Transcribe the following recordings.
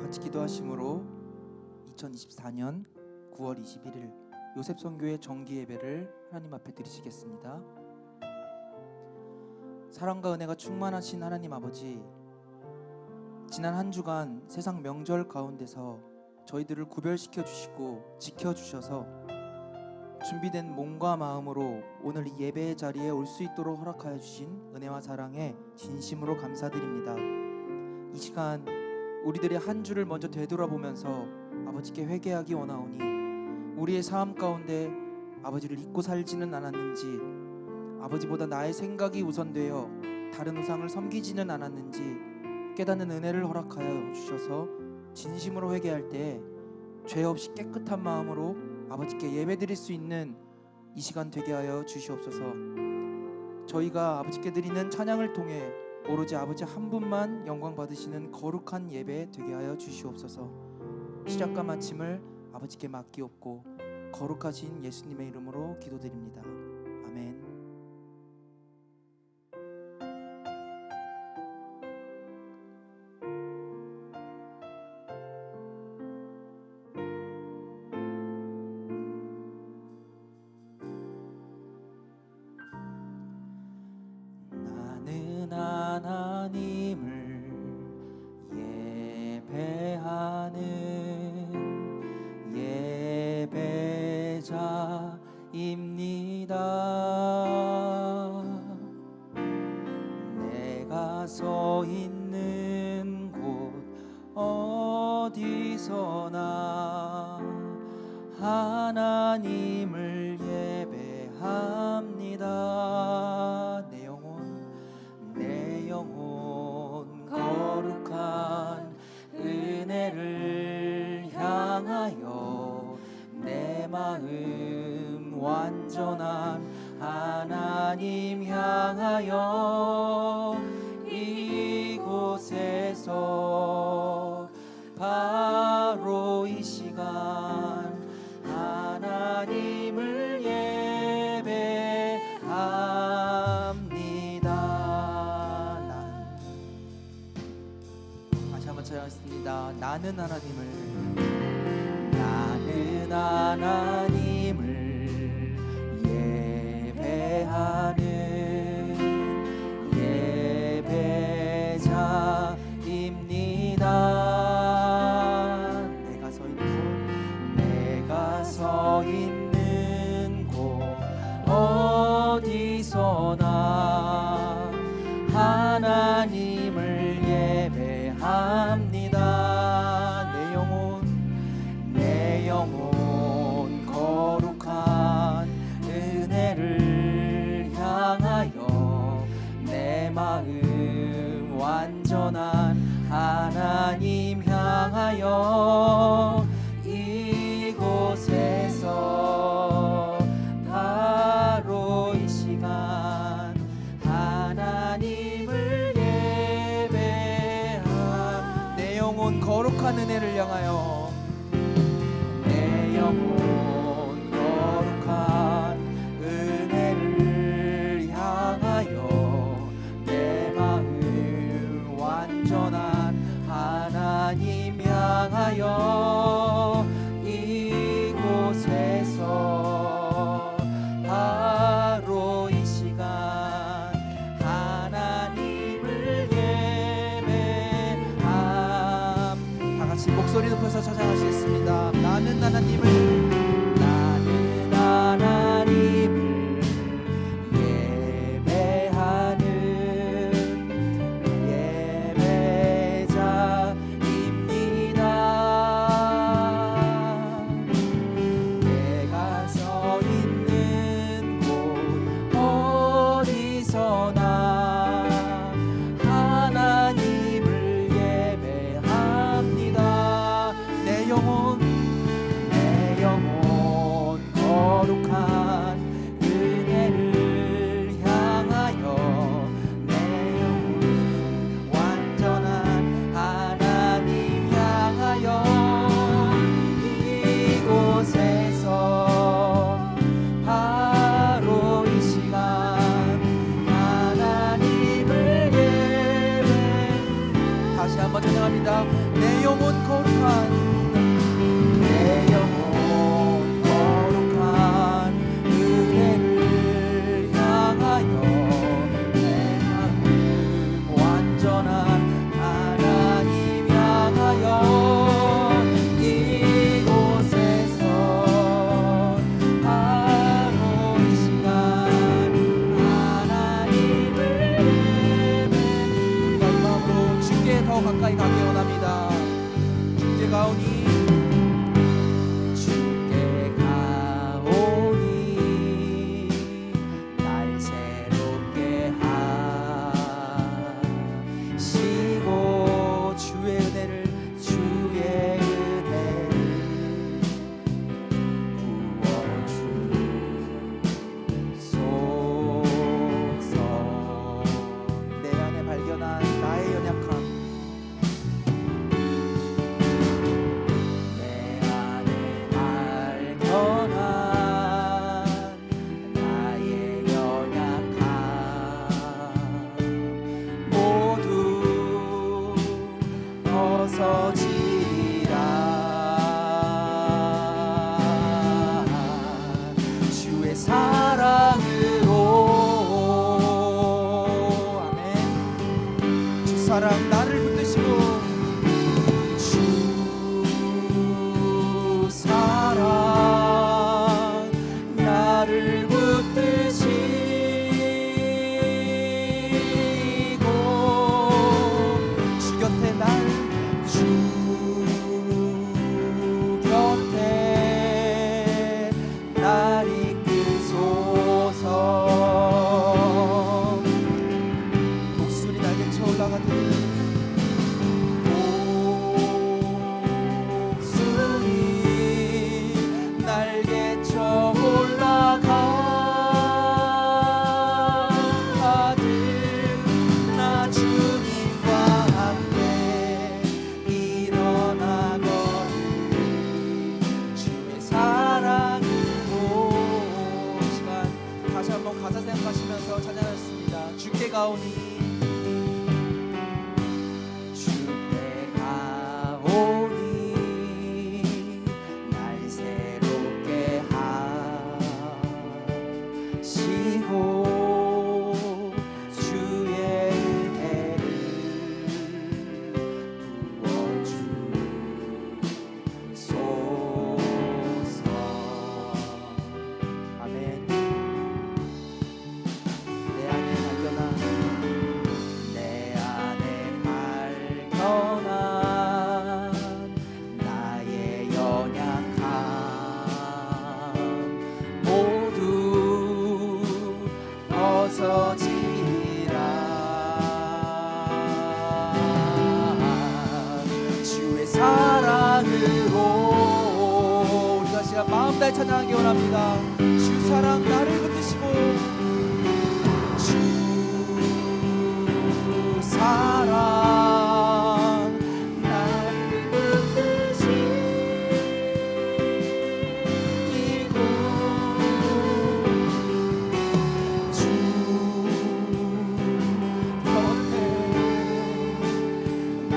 같이 기도하심으로 2024년 9월 21일 요셉선교회 정기 예배를 하나님 앞에 드리시겠습니다. 사랑과 은혜가 충만하신 하나님 아버지, 지난 한 주간 세상 명절 가운데서 저희들을 구별시켜 주시고 지켜 주셔서 준비된 몸과 마음으로 오늘 이 예배의 자리에 올 수 있도록 허락하여 주신 은혜와 사랑에 진심으로 감사드립니다. 이 시간 우리들의 한 주를 먼저 되돌아보면서 아버지께 회개하기 원하오니, 우리의 삶 가운데 아버지를 잊고 살지는 않았는지, 아버지보다 나의 생각이 우선되어 다른 우상을 섬기지는 않았는지 깨닫는 은혜를 허락하여 주셔서 진심으로 회개할 때 죄 없이 깨끗한 마음으로 아버지께 예배드릴 수 있는 이 시간 되게 하여 주시옵소서. 저희가 아버지께 드리는 찬양을 통해 오로지 아버지 한 분만 영광 받으시는 거룩한 예배 되게 하여 주시옵소서. 시작과 마침을 아버지께 맡기옵고 거룩하신 예수님의 이름으로 기도드립니다. 아멘. 하나님을 예배하는 예배자입니다. 내가 서 있는 곳 어디서나 하나님을 예배합니다. 내 영혼 거룩한 은혜를 향하여 내 마음 완전한 하나님 향하여 이곳에서 바로 이 시간 하나님을 찬양하겠습니다. 나는 하나님을 예배하는 예배자입니다. 내가 서 있는 곳 어디서나 하나님을 예배합니다. 내 영혼 거룩한 은혜를 향하여 내 마음 완전한 하나님 향하여 이곳에서 바로 이 시간 하나님을 내 영혼 거룩한 은혜를 향하여 내 영혼 거룩한 은혜를 향하여 내 마음 완전한 하나님 향하여 이곳에서 바로 이 시간 하나님을 목소리 높여서 찬양하시겠습니다. 나는 하나님을 예배하는 예배자입니다. 내가 서 있는 곳 어디서나 하나님을 예배합니다. 내 영혼 찬양합니다. 내 영혼 거룩한 내 영혼 거룩한 은혜를 향하여 내 마음 완전한 하나님 향하여 이곳에서 바로 이 시간 하나님을 우리가 이 마음으로 주께 더 가까이 가기 원합니다. 주께 가오니 주께 가오니 날 새롭게 하시고 주의 은혜를 부어주소서. 내 안에 발견한 나의 연약함, 내 안에 발견한 나의 연약함 모두 벗어지리라. 주의 사랑으로. 아멘. 주 사랑 나를 붙드시고 주 사랑 나를 붙드시고 주 곁에 주 곁에 날 이끄소서. 독수리 날개쳐 올라가듯 독수리 날개쳐 올라가듯 나 주님과 함께 일어나거든. 주의 사랑으로. 시간 다시 한번 가사 생각하시면서 찬양하셨습니다. 주께 가오니 주께 가오니 날 새롭게 하시고 주의 은혜를 부어주소서. 아멘. 내 안에 발견한 나의 연약함 모두 벗어지리라. 주의 사랑으로. 우리가 시간 마음 다해 찬양하기 원합니다. 주 사랑 나를 붙드시고 주 사랑 나를 붙드시고 주 곁에 날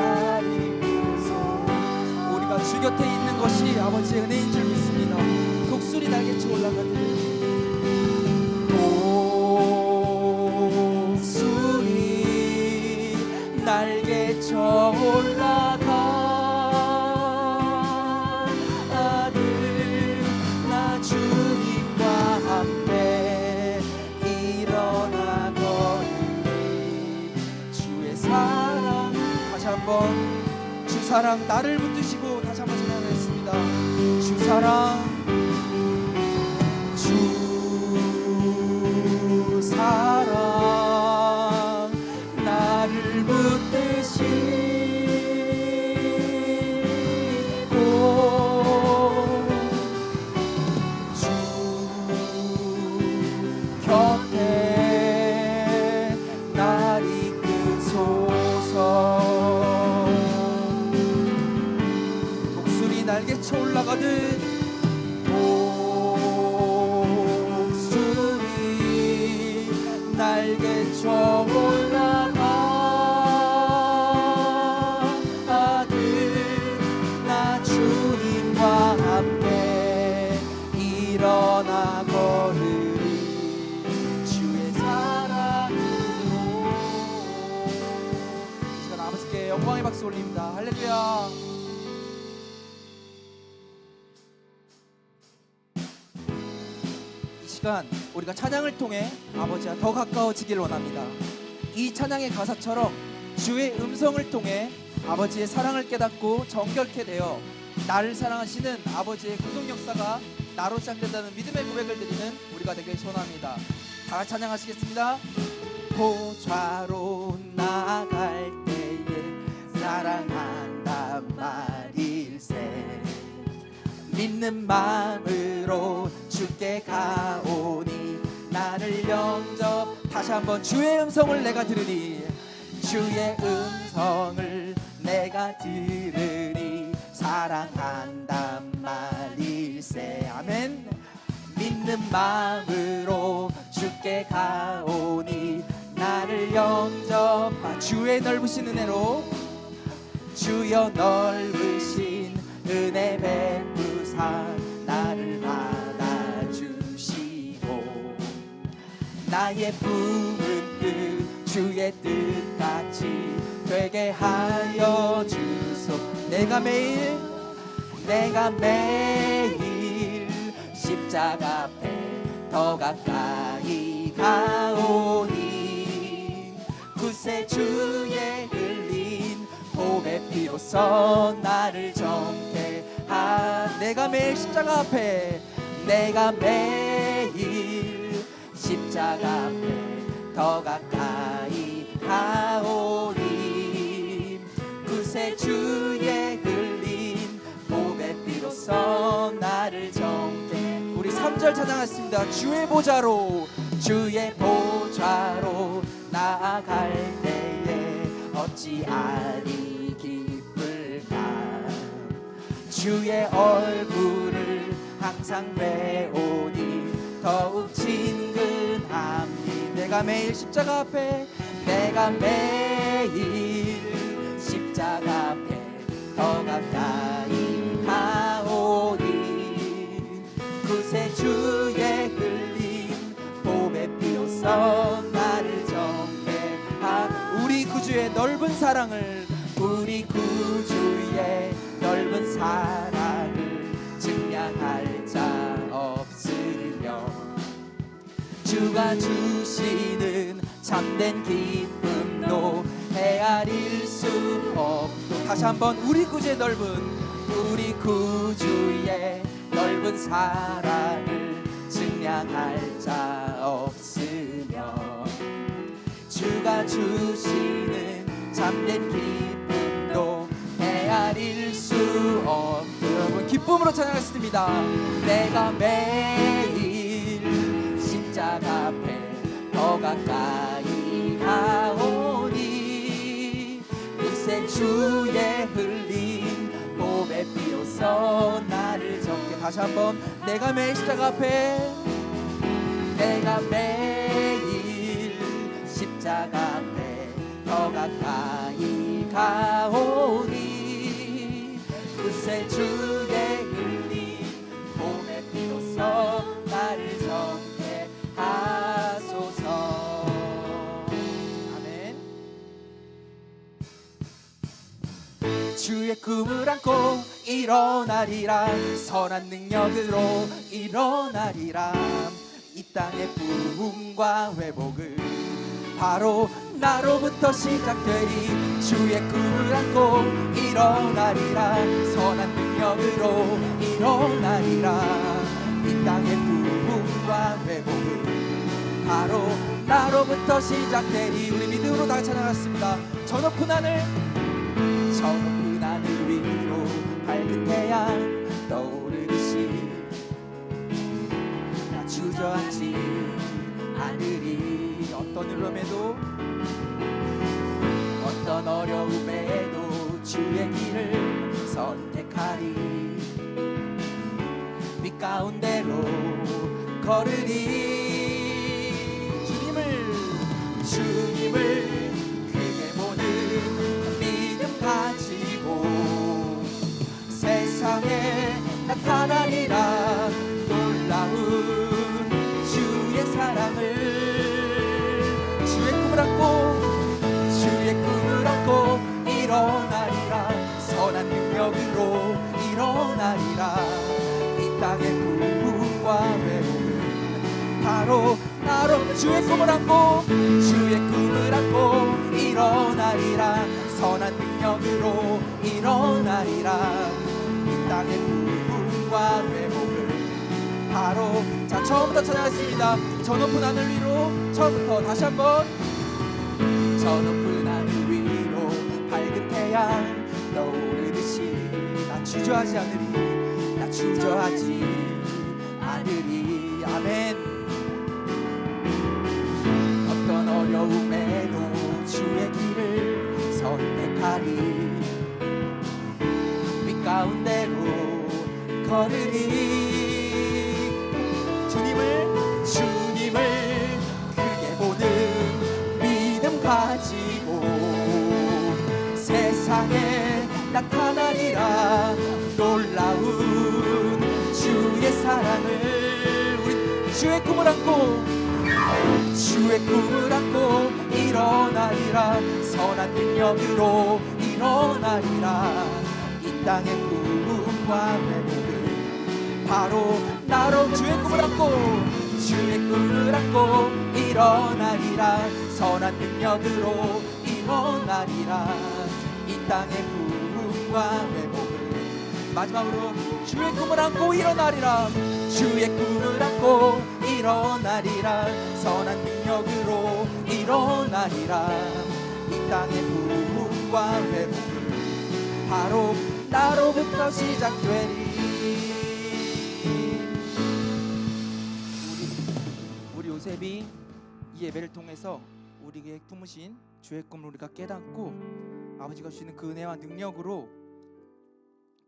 이끄소서. 우리가 주 곁에 있는 것이 아버지의 은혜인 줄 믿습니다. 독수리 날개쳐 올라가듯 독수리 날개쳐 올라가듯 나 주님과 함께 일어나거든. 주의 사랑. 다시 한번 주 사랑 나를 붙드시고 다시 한번 전하겠습니다. 주 사랑 주 사랑 나를 붙드시고 주 곁에 날 이끄소서. 독수리 날개쳐 올라가듯 영광의 박수 올립니다. 할렐루야. 이 시간 우리가 찬양을 통해 아버지와 더 가까워지길 원합니다. 이 찬양의 가사처럼 주의 음성을 통해 아버지의 사랑을 깨닫고 정결케 되어 나를 사랑하시는 아버지의 구속 역사가 나로 시작된다는 믿음의 고백을 드리는 우리가 되길 소원합니다. 다 같이 찬양하시겠습니다. 보좌로 나갈 때에 사랑한단 말일세 믿는 마음으로 주께 가오니 나를 영접. 다시 한번 주의 음성을 내가 들으니 주의 음성을 내가 들으니 사랑한단 말일세. 아멘. 믿는 마음으로 주께 가오니 나를 영접하. 주의 넓으신 은혜로 주여 넓으신 은혜 베푸사 나를 받아주시고 나의 품은 뜻 주의 뜻같이 되게 하여 주소. 내가 매일 십자가 앞에 더 가까이 가오니 구세주의 흘린 보배 피로써 나를 정케하. 내가 매일 십자가 앞에 십자가 앞에 더 가까이 가오니 구세주의 흘린 보배 피로써 나를 정케. 우리 3절 찬양했습니다. 주의 보좌로 나아갈 때에 어찌아리 기쁠까. 주의 얼굴을 항상 배우니 더욱 친근함이. 내가 매일 십자가 앞에 더 가까이 가오니 구세주의 흘린 보배 피로써 나를 정케하. 우리 구주의 넓은 사랑을 증량할 자 없으며 주가 주시는 참된 기쁨도 헤아릴 수 없도. 다시 한번 우리 구주의 넓은 사랑을 증량할 자 없으며 주가 주시는 참된 기쁨도 헤아릴 수 없도. 여러분 기쁨으로 찬양했습니다. 내가 매일 십자가 앞에 더 가까이 가오니 구세주의 흘린 보배 피로써 나를 정케. 다시 한번 내가 매일 십자가 앞에 더 가까이 가오니 구세주의 흘린 보배 피로써 나를 정케 하소서. 아멘. 주의 꿈을 안고 일어나리라. 선한 능력으로 일어나리라. 이 땅의 부흥과 회복을 바로 나로부터 시작되리. 주의 꿈을 안고 일어나리라. 선한 능력으로 일어나리라. 이 땅의 부흥과 회복을 바로 나로부터 시작되리. 우리 믿음으로 다 찬양하겠습니다. 저 높은 하늘 위로 밝은 태양 떠오르듯이 나 주저앉지 않으리. 어떤 위험에도 어떤 어려움에도 주의 길을 선택하리. 빛 가운데로 걸으리. 주님을 크게 보는 믿음 가지고 세상에 나타나리라. 놀라운 주의 사랑을 주의 꿈을 안고 일어나리라. 능력으로 일어나리라. 이 땅의 부흥과 회복은 바로 나로 주의 꿈을 안고 주의 꿈을 안고 일어나리라. 선한 능력으로 일어나리라. 이 땅의 부흥과 회복은 바로 자 처음부터 찾아가겠습니다. 저 높은 하늘 위로 처음부터 다시 한번 저 높은 하늘 위로 밝은 태양 떠오르듯이 나 주저하지 않으리 나 주저하지 않으리. 아멘. 어떤 어려움에도 주의 길을 선택하리. 빛 가운데로 걸으리. 주님을 크게 보는 믿음 가지고 세상에 나타나리라. 놀라운 주의 사랑을 우리 주의 꿈을 안고 일어나리라. 선한 능력으로 일어나리라. 이 땅의 부흥과 회복은 바로 나로 주의 꿈을 안고 일어나리라. 선한 능력으로 일어나리라. 이 땅의 부흥과 회복은 마지막으로 주의 꿈을 안고 일어나리라. 주의 꿈을 안고 일어나리라. 선한 능력으로 일어나리라. 이 땅의 부흥과 회복은 바로 나로부터 시작되리. 우리 요셉이 이 예배를 통해서 우리에게 품으신 주의 꿈을 우리가 깨닫고 아버지가 주시는 그 은혜와 능력으로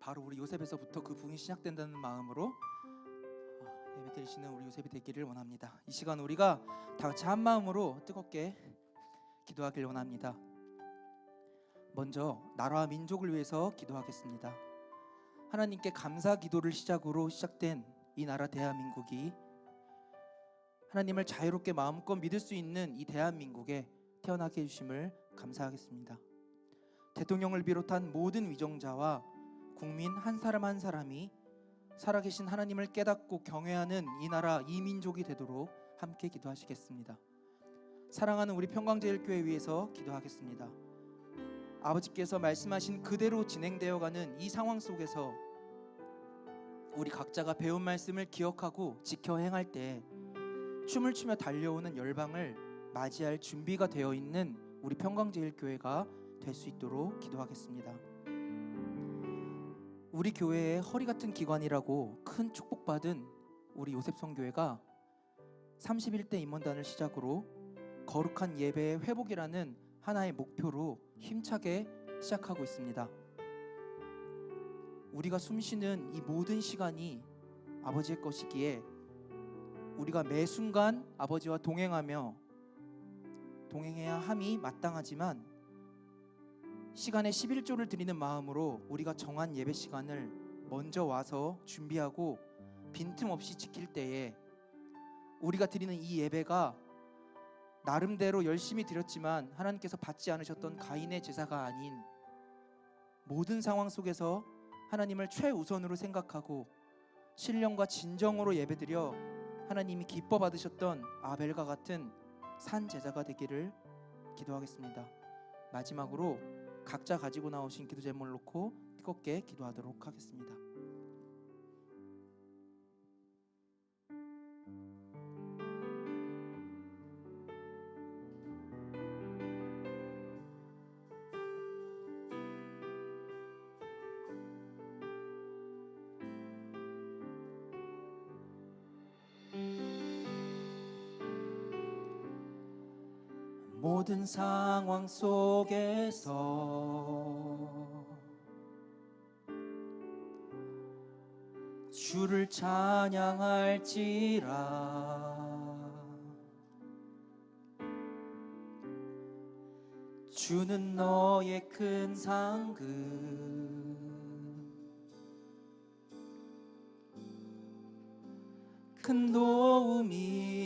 바로 우리 요셉에서부터 그 부흥이 시작된다는 마음으로 예배 드리시는 우리 요셉이 되기를 원합니다. 이 시간 우리가 다 같이 한 마음으로 뜨겁게 기도하길 원합니다. 먼저 나라와 민족을 위해서 기도하겠습니다. 하나님께 감사 기도를 시작으로 시작된 이 나라 대한민국이 하나님을 자유롭게 마음껏 믿을 수 있는 이 대한민국에 태어나게 해주심을 감사하겠습니다. 대통령을 비롯한 모든 위정자와 국민 한 사람 한 사람이 살아계신 하나님을 깨닫고 경외하는 이 나라 이 민족이 되도록 함께 기도하시겠습니다. 사랑하는 우리 평강제일교회 위해서 기도하겠습니다. 아버지께서 말씀하신 그대로 진행되어가는 이 상황 속에서 우리 각자가 배운 말씀을 기억하고 지켜 행할 때 춤을 추며 달려오는 열방을 맞이할 준비가 되어 있는 우리 평강제일교회가 될 수 있도록 기도하겠습니다. 우리 교회의 허리 같은 기관이라고 큰 축복받은 우리 요셉성교회가 31대 임원단을 시작으로 거룩한 예배의 회복이라는 하나의 목표로 힘차게 시작하고 있습니다. 우리가 숨쉬는 이 모든 시간이 아버지의 것이기에 우리가 매 순간 아버지와 동행해야 함이 마땅하지만 시간에 11조를 드리는 마음으로 우리가 정한 예배 시간을 먼저 와서 준비하고 빈틈없이 지킬 때에 우리가 드리는 이 예배가 나름대로 열심히 드렸지만 하나님께서 받지 않으셨던 가인의 제사가 아닌 모든 상황 속에서 하나님을 최우선으로 생각하고 신령과 진정으로 예배드려 하나님이 기뻐 받으셨던 아벨과 같은 산 제사가 되기를 기도하겠습니다. 마지막으로 각자 가지고 나오신 기도 제목을 놓고 뜨겁게 기도하도록 하겠습니다. 모든 상황 속에서 주를 찬양할지라. 주는 너의 큰 상급 큰 도움이시라.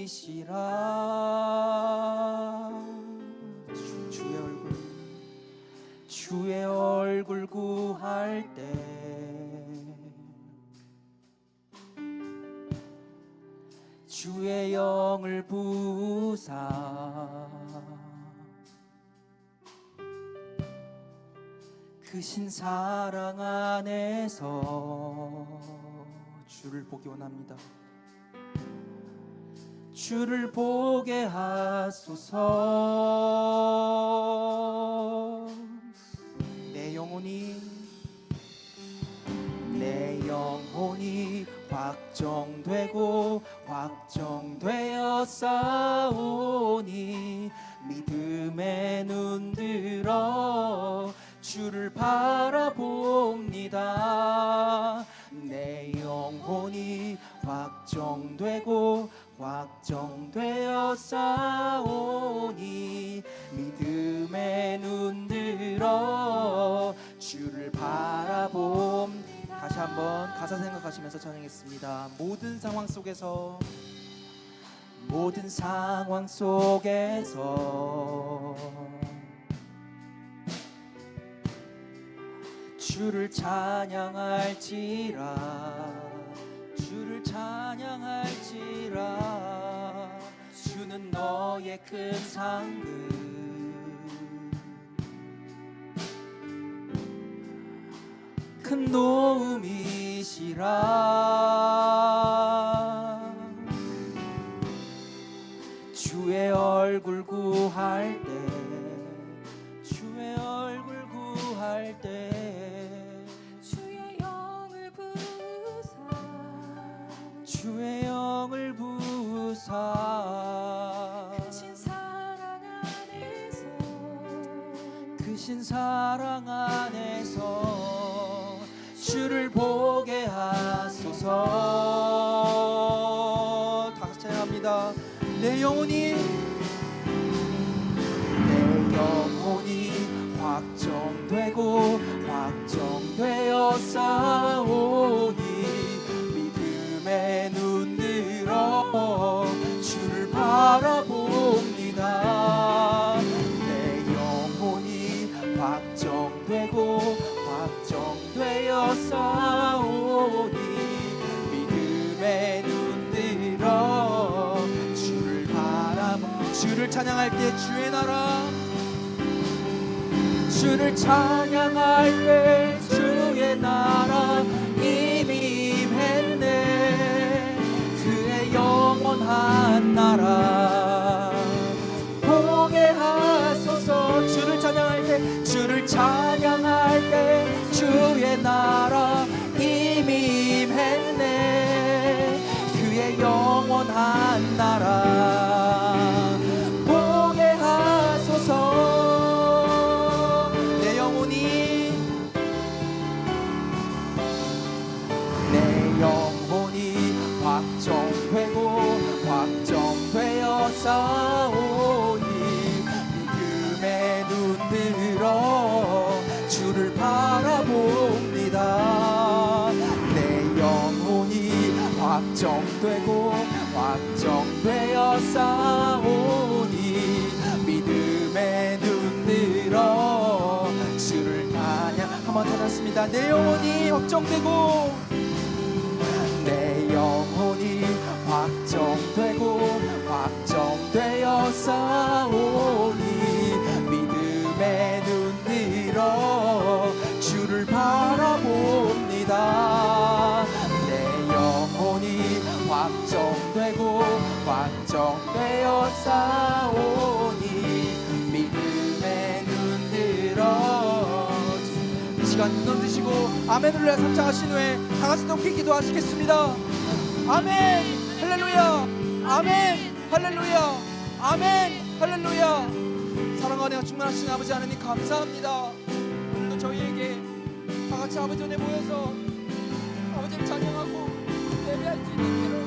주의 얼굴 주의 얼굴 구할 때 주의 영을 부으사 크신 사랑 안에서 주를 보기 원합니다. 주를 보게 하소서. 내 영혼이 확정되고 확정되어 싸우니 믿음의 눈 들어 주를 바라봅니다. 내 영혼이 확정되고 확정되어 싸우니 믿음의 눈 들어 주를 바라봅니다. 다시 한번 가사 생각하시면서 찬양했습니다. 모든 상황 속에서 주를 찬양할지라 주는 너의 큰 상급 큰 도움이시라. 주의 얼굴 구할 때 주의 영을 부으사 크신 사랑 안에서 주를 보게 하소서. 다 같이 찬양합니다. 내 영혼이 확정되고 확정되어 싸우니 믿음의 눈 들어 주를 바라봅니다. 내 영혼이 확정되고 확정되어 싸우니 믿음의 눈 들어 주를 찬양할 때 주의 나라 주를 찬양할 때 주의 나라 이미 임했네. 그의 영원한 나라 보게 하소서. 주를 찬양할 때 주의 나라 이미 임했네. 그의 영원한 나라 보게 하소서. 내 영혼이 확정되고 확정되어 싸우니 믿음의 눈 들어 주를 바라봅니다. 내 영혼이 확정되고 확정되어 싸우니 믿음의 눈 들어 주를 찬양. 한번 찾았습니다. 내 영혼이 확정되고 확정되어 싸우니 믿음의 눈 들어 주를 바라봅니다. 내 영혼이 확정되어 싸우니 믿음의 눈 들어. 이 시간 눈 뜨시고 아멘 할렐루야 삼창하신 후에 다 같이 높이 기도하시겠습니다. 아멘 할렐루야 아멘 할렐루야 아멘 할렐루야. 사랑과 은혜가 충만하신 아버지 하나님 감사합니다. 오늘도 저희에게 다 같이 아버지 은혜 모여서 아버지를 찬양하고 예배할 수 있는 길을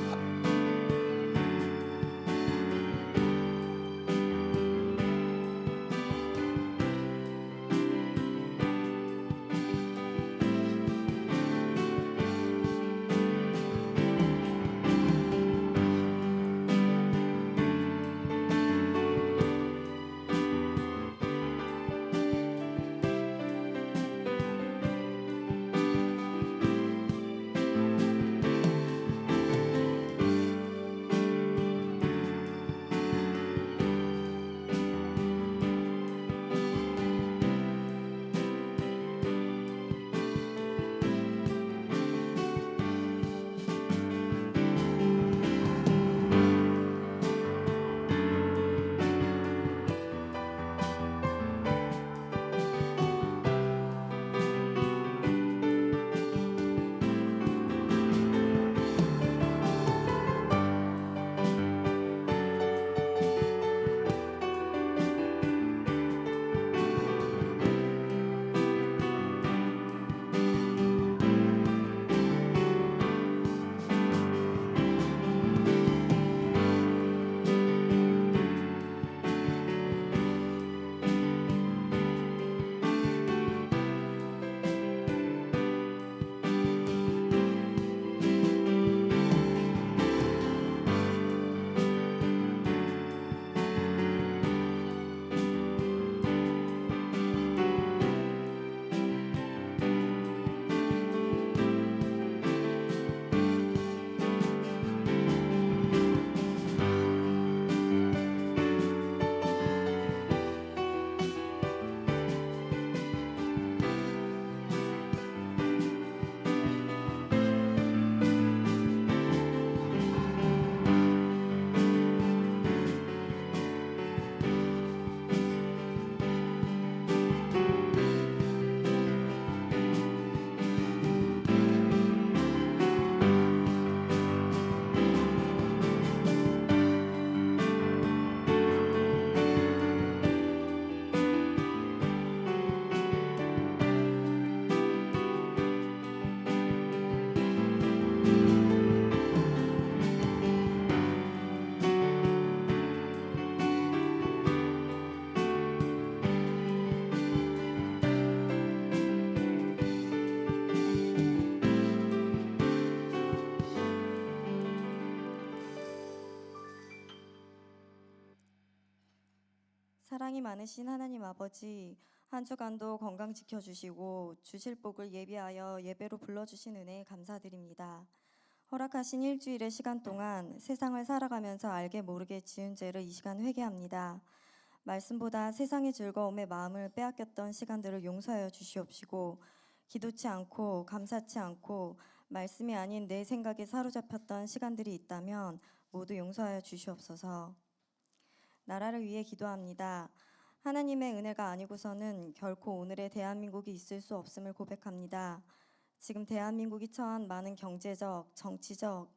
사랑이 많으신 하나님 아버지, 한 주간도 건강 지켜주시고 주실 복을 예비하여 예배로 불러주신 은혜에 감사드립니다. 허락하신 일주일의 시간 동안 세상을 살아가면서 알게 모르게 지은 죄를 이 시간 회개합니다. 말씀보다 세상의 즐거움에 마음을 빼앗겼던 시간들을 용서하여 주시옵시고, 기도치 않고 감사치 않고 말씀이 아닌 내 생각에 사로잡혔던 시간들이 있다면 모두 용서하여 주시옵소서. 나라를 위해 기도합니다. 하나님의 은혜가 아니고서는 결코 오늘의 대한민국이 있을 수 없음을 고백합니다. 지금 대한민국이 처한 많은 경제적, 정치적,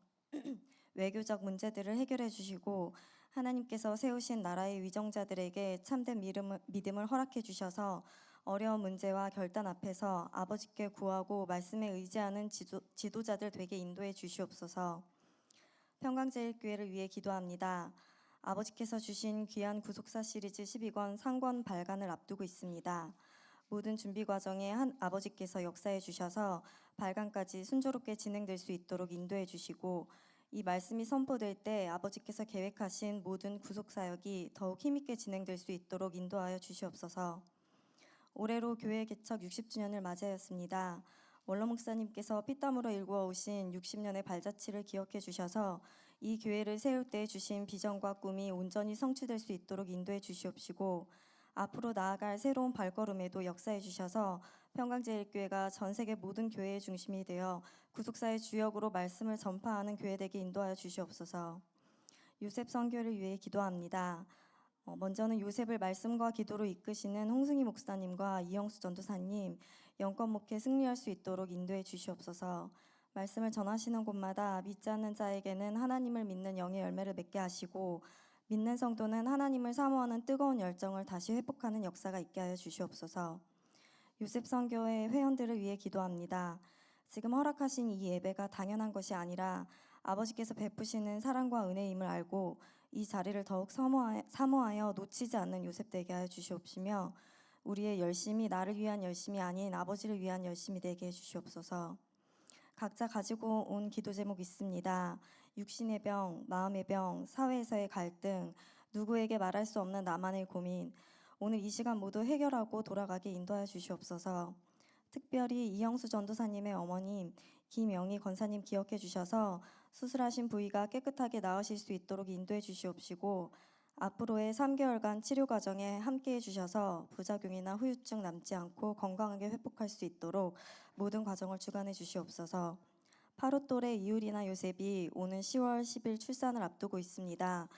외교적 문제들을 해결해 주시고 하나님께서 세우신 나라의 위정자들에게 참된 믿음을 허락해 주셔서 어려운 문제와 결단 앞에서 아버지께 구하고 말씀에 의지하는 지도자들 되게 인도해 주시옵소서. 평강제일교회를 위해 기도합니다. 아버지께서 주신 귀한 구속사 시리즈 12권 상권 발간을 앞두고 있습니다. 모든 준비 과정에 아버지께서 역사해 주셔서 발간까지 순조롭게 진행될 수 있도록 인도해 주시고, 이 말씀이 선포될 때 아버지께서 계획하신 모든 구속사역이 더욱 힘있게 진행될 수 있도록 인도하여 주시옵소서. 올해로 교회 개척 60주년을 맞이하였습니다. 원로 목사님께서 피땀으로 일구어 오신 60년의 발자취를 기억해 주셔서 이 교회를 세울 때 주신 비전과 꿈이 온전히 성취될 수 있도록 인도해 주시옵시고, 앞으로 나아갈 새로운 발걸음에도 역사해 주셔서 평강제일교회가 전 세계 모든 교회의 중심이 되어 구속사의 주역으로 말씀을 전파하는 교회되게 인도하여 주시옵소서. 요셉 선교를 위해 기도합니다. 먼저는 요셉을 말씀과 기도로 이끄시는 홍승희 목사님과 이영수 전도사님, 영권 목회 승리할 수 있도록 인도해 주시옵소서. 말씀을 전하시는 곳마다 믿지 않는 자에게는 하나님을 믿는 영의 열매를 맺게 하시고, 믿는 성도는 하나님을 사모하는 뜨거운 열정을 다시 회복하는 역사가 있게 하여 주시옵소서. 요셉 선교회 회원들을 위해 기도합니다. 지금 허락하신 이 예배가 당연한 것이 아니라 아버지께서 베푸시는 사랑과 은혜임을 알고 이 자리를 더욱 사모하여 놓치지 않는 요셉 되게 하여 주시옵시며, 우리의 열심이 나를 위한 열심이 아닌 아버지를 위한 열심이 되게 해 주시옵소서. 각자 가지고 온 기도 제목 있습니다. 육신의 병, 마음의 병, 사회에서의 갈등, 누구에게 말할 수 없는 나만의 고민, 오늘 이 시간 모두 해결하고 돌아가게 인도하여 주시옵소서. 특별히 이영수 전도사님의 어머님 김영희 권사님 기억해 주셔서 수술하신 부위가 깨끗하게 나으실 수 있도록 인도해 주시옵시고, 앞으로의 3개월간 치료 과정에 함께해 주셔서 부작용이나 후유증 남지 않고 건강하게 회복할 수 있도록 모든 과정을 주관해 주시옵소서. 8호 또래 이율이나 요셉이 오는 10월 10일 출산을 앞두고 있습니다.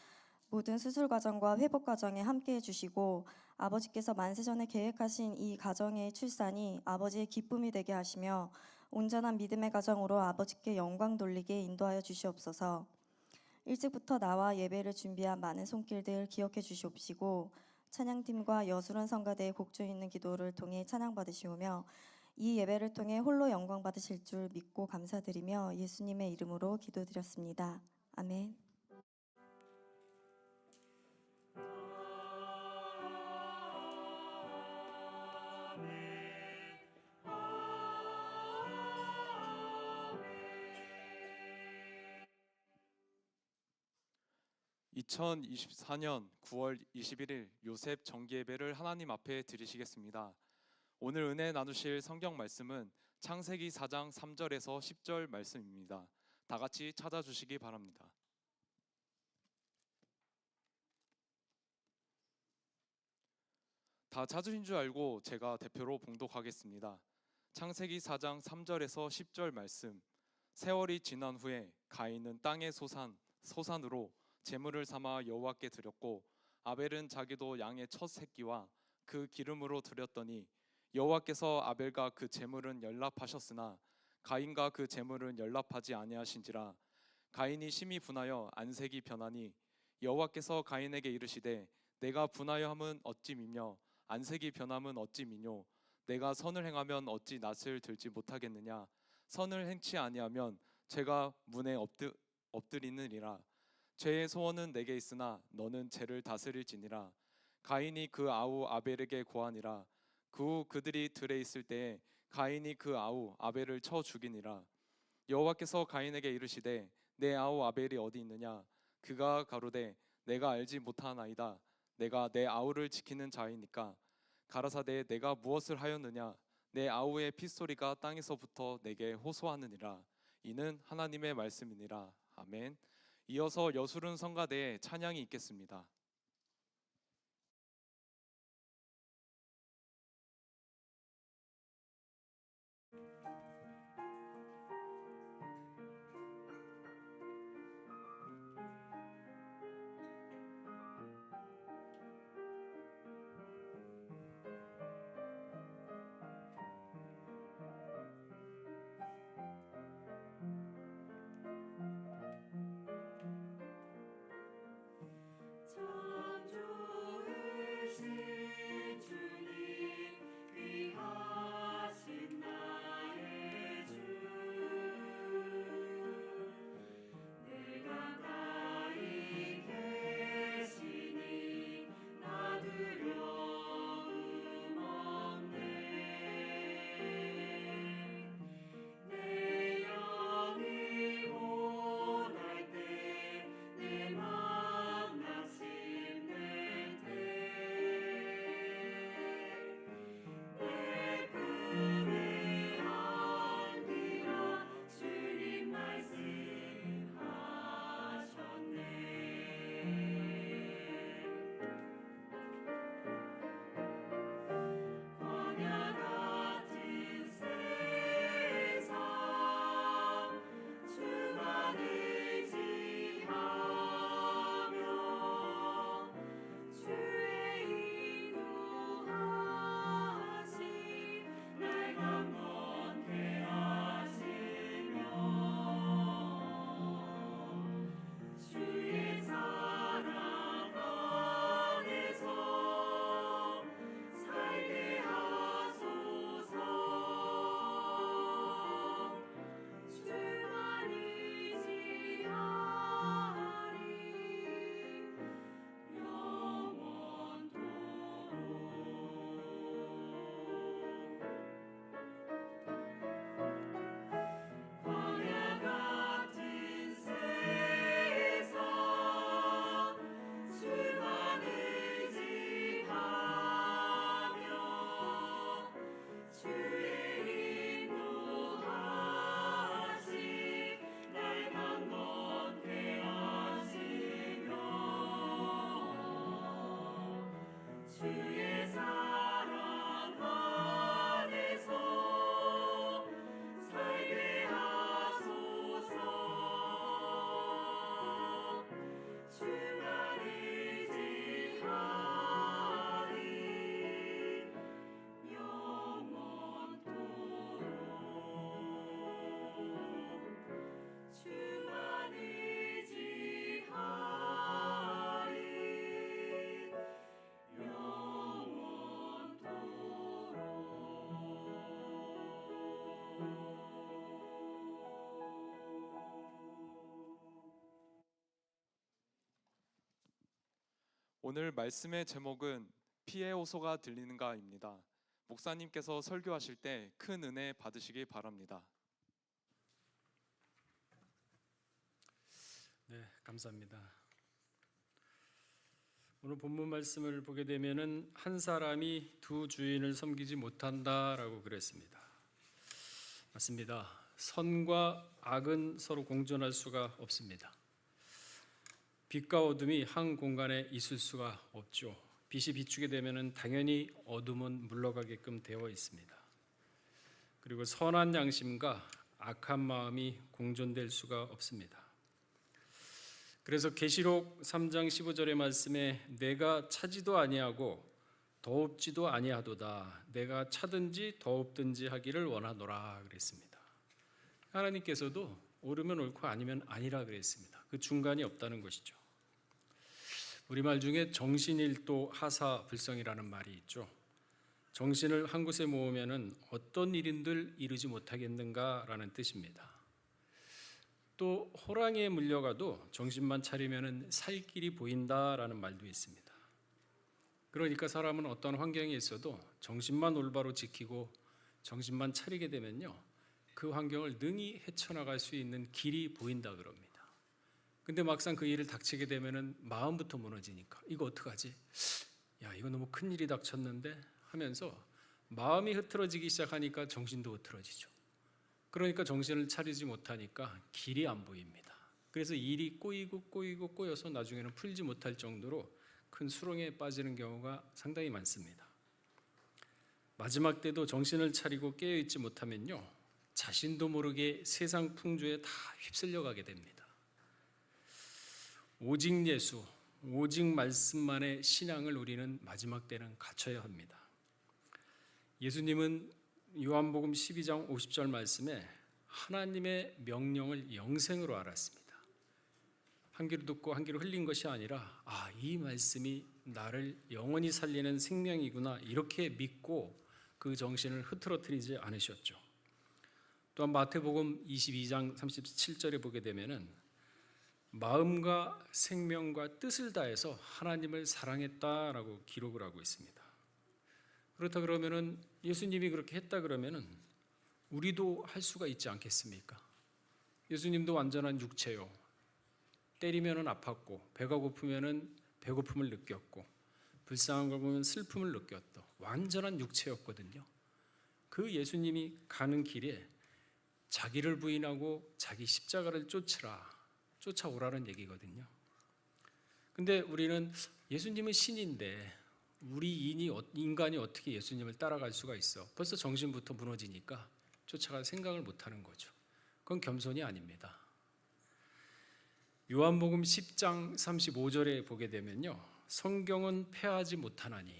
모든 수술 과정과 회복 과정에 함께해 주시고, 아버지께서 만세 전에 계획하신 이 가정의 출산이 아버지의 기쁨이 되게 하시며 온전한 믿음의 가정으로 아버지께 영광 돌리게 인도하여 주시옵소서. 일찍부터 나와 예배를 준비한 많은 손길들 기억해 주시옵시고, 찬양팀과 여수론 성가대의 곡조 있는 기도를 통해 찬양 받으시오며 이 예배를 통해 홀로 영광 받으실 줄 믿고 감사드리며 예수님의 이름으로 기도드렸습니다. 아멘. (2024년 9월 21일) 요셉 정기예배를 하나님 앞에 드리시겠습니다. 오늘 은혜 나누실 성경 말씀은 창세기 4장 3절에서 10절 말씀입니다. 다 같이 찾아주시기 바랍니다. 다 찾으신 줄 알고 제가 대표로 봉독하겠습니다. 창세기 4장 3절에서 10절 말씀. 세월이 지난 후에 가인은 땅의 소산으로 제물을 삼아 여호와께 드렸고, 아벨은 자기도 양의 첫 새끼와 그 기름으로 드렸더니 여호와께서 아벨과 그 제물은 연락하셨으나 가인과 그 제물은 연락하지 아니하신지라. 가인이 심히 분하여 안색이 변하니 여호와께서 가인에게 이르시되 내가 분하여 함은 어찌 미며 안색이 변함은 어찌 미뇨. 내가 선을 행하면 어찌 낯을 들지 못하겠느냐. 선을 행치 아니하면 죄가 문에 엎드리느니라. 죄의 소원은 내게 있으나 너는 죄를 다스릴지니라. 가인이 그 아우 아벨에게 고하니라. 그 후 그들이 들에 있을 때에 가인이 그 아우 아벨을 쳐 죽이니라. 여호와께서 가인에게 이르시되 내 아우 아벨이 어디 있느냐. 그가 가로되 내가 알지 못하나이다. 내가 내 아우를 지키는 자이니까 가라사대 내가 무엇을 하였느냐 내 아우의 핏소리가 땅에서부터 내게 호소하느니라. 이는 하나님의 말씀이니라. 아멘. 이어서 여술은 성가대에 찬양이 있겠습니다. 창조하신 주님 귀하신 나의 주 내가 가히 계시니 나 두려움 없네 내 영이 원할 때 내 맘 낙심될 때 내 품에 안기라 주님 말씀하셨네 광야 같은 세상 주만 의지하며 주의 인도하심 날 강건케 하시며 주의 사랑 안에서 살게 하소서 주만 의지하리 영원토록 광야 같은 세상 주만 의지하며 주의 인도하심 날 강건케 하시며 주의 사랑 안에서 살게 하소서 주만 의지하리 영원토록 주만 의지하리 오늘 말씀의 제목은 피의 호소가 들리는가입니다. 목사님께서 설교하실 때 큰 은혜 받으시기 바랍니다. 네, 감사합니다. 오늘 본문 말씀을 보게 되면은 한 사람이 두 주인을 섬기지 못한다라고 그랬습니다. 맞습니다. 선과 악은 서로 공존할 수가 없습니다. 빛과 어둠이 한 공간에 있을 수가 없죠. 빛이 비추게 되면은 당연히 어둠은 물러가게끔 되어 있습니다. 그리고 선한 양심과 악한 마음이 공존될 수가 없습니다. 그래서 계시록 3장 15절의 말씀에 내가 차지도 아니하고 더웁지도 아니하도다 내가 차든지 더웁든지 하기를 원하노라 그랬습니다. 하나님께서도 옳으면 옳고 아니면 아니라 그랬습니다. 그 중간이 없다는 것이죠. 우리말 중에 정신일도 하사불성이라는 말이 있죠. 정신을 한 곳에 모으면은 어떤 일인들 이루지 못하겠는가라는 뜻입니다. 또 호랑이에 물려가도 정신만 차리면은 살 길이 보인다라는 말도 있습니다. 그러니까 사람은 어떤 환경에 있어도 정신만 올바로 지키고 정신만 차리게 되면요, 그 환경을 능히 헤쳐나갈 수 있는 길이 보인다 그럽니다. 근데 막상 그 일을 닥치게 되면은 마음부터 무너지니까 이거 어떡하지? 야, 이거 너무 큰 일이 닥쳤는데 하면서 마음이 흐트러지기 시작하니까 정신도 흐트러지죠. 그러니까 정신을 차리지 못하니까 길이 안 보입니다. 그래서 일이 꼬여서 나중에는 풀지 못할 정도로 큰 수렁에 빠지는 경우가 상당히 많습니다. 마지막 때도 정신을 차리고 깨어있지 못하면요, 자신도 모르게 세상 풍조에 다 휩쓸려 가게 됩니다. 오직 예수, 오직 말씀만의 신앙을 우리는 마지막 때는 갖춰야 합니다. 예수님은 요한복음 12장 50절 말씀에 하나님의 명령을 영생으로 알았습니다. 한 귀로 듣고 한 귀로 흘린 것이 아니라 이 말씀이 나를 영원히 살리는 생명이구나, 이렇게 믿고 그 정신을 흐트러뜨리지 않으셨죠. 또한 마태복음 22장 37절에 보게 되면은 마음과 생명과 뜻을 다해서 하나님을 사랑했다라고 기록을 하고 있습니다. 그렇다 그러면은 예수님이 그렇게 했다 그러면은 우리도 할 수가 있지 않겠습니까? 예수님도 완전한 육체요, 때리면은 아팠고 배가 고프면은 배고픔을 느꼈고 불쌍한 걸 보면 슬픔을 느꼈던 완전한 육체였거든요. 그 예수님이 가는 길에 자기를 부인하고 자기 십자가를 쫓아오라는 얘기거든요. 근데 우리는 예수님은 신인데 우리 인간이 어떻게 예수님을 따라갈 수가 있어? 벌써 정신부터 무너지니까 쫓아갈 생각을 못하는 거죠. 그건 겸손이 아닙니다. 요한복음 10장 35절에 보게 되면요, 성경은 패하지 못하나니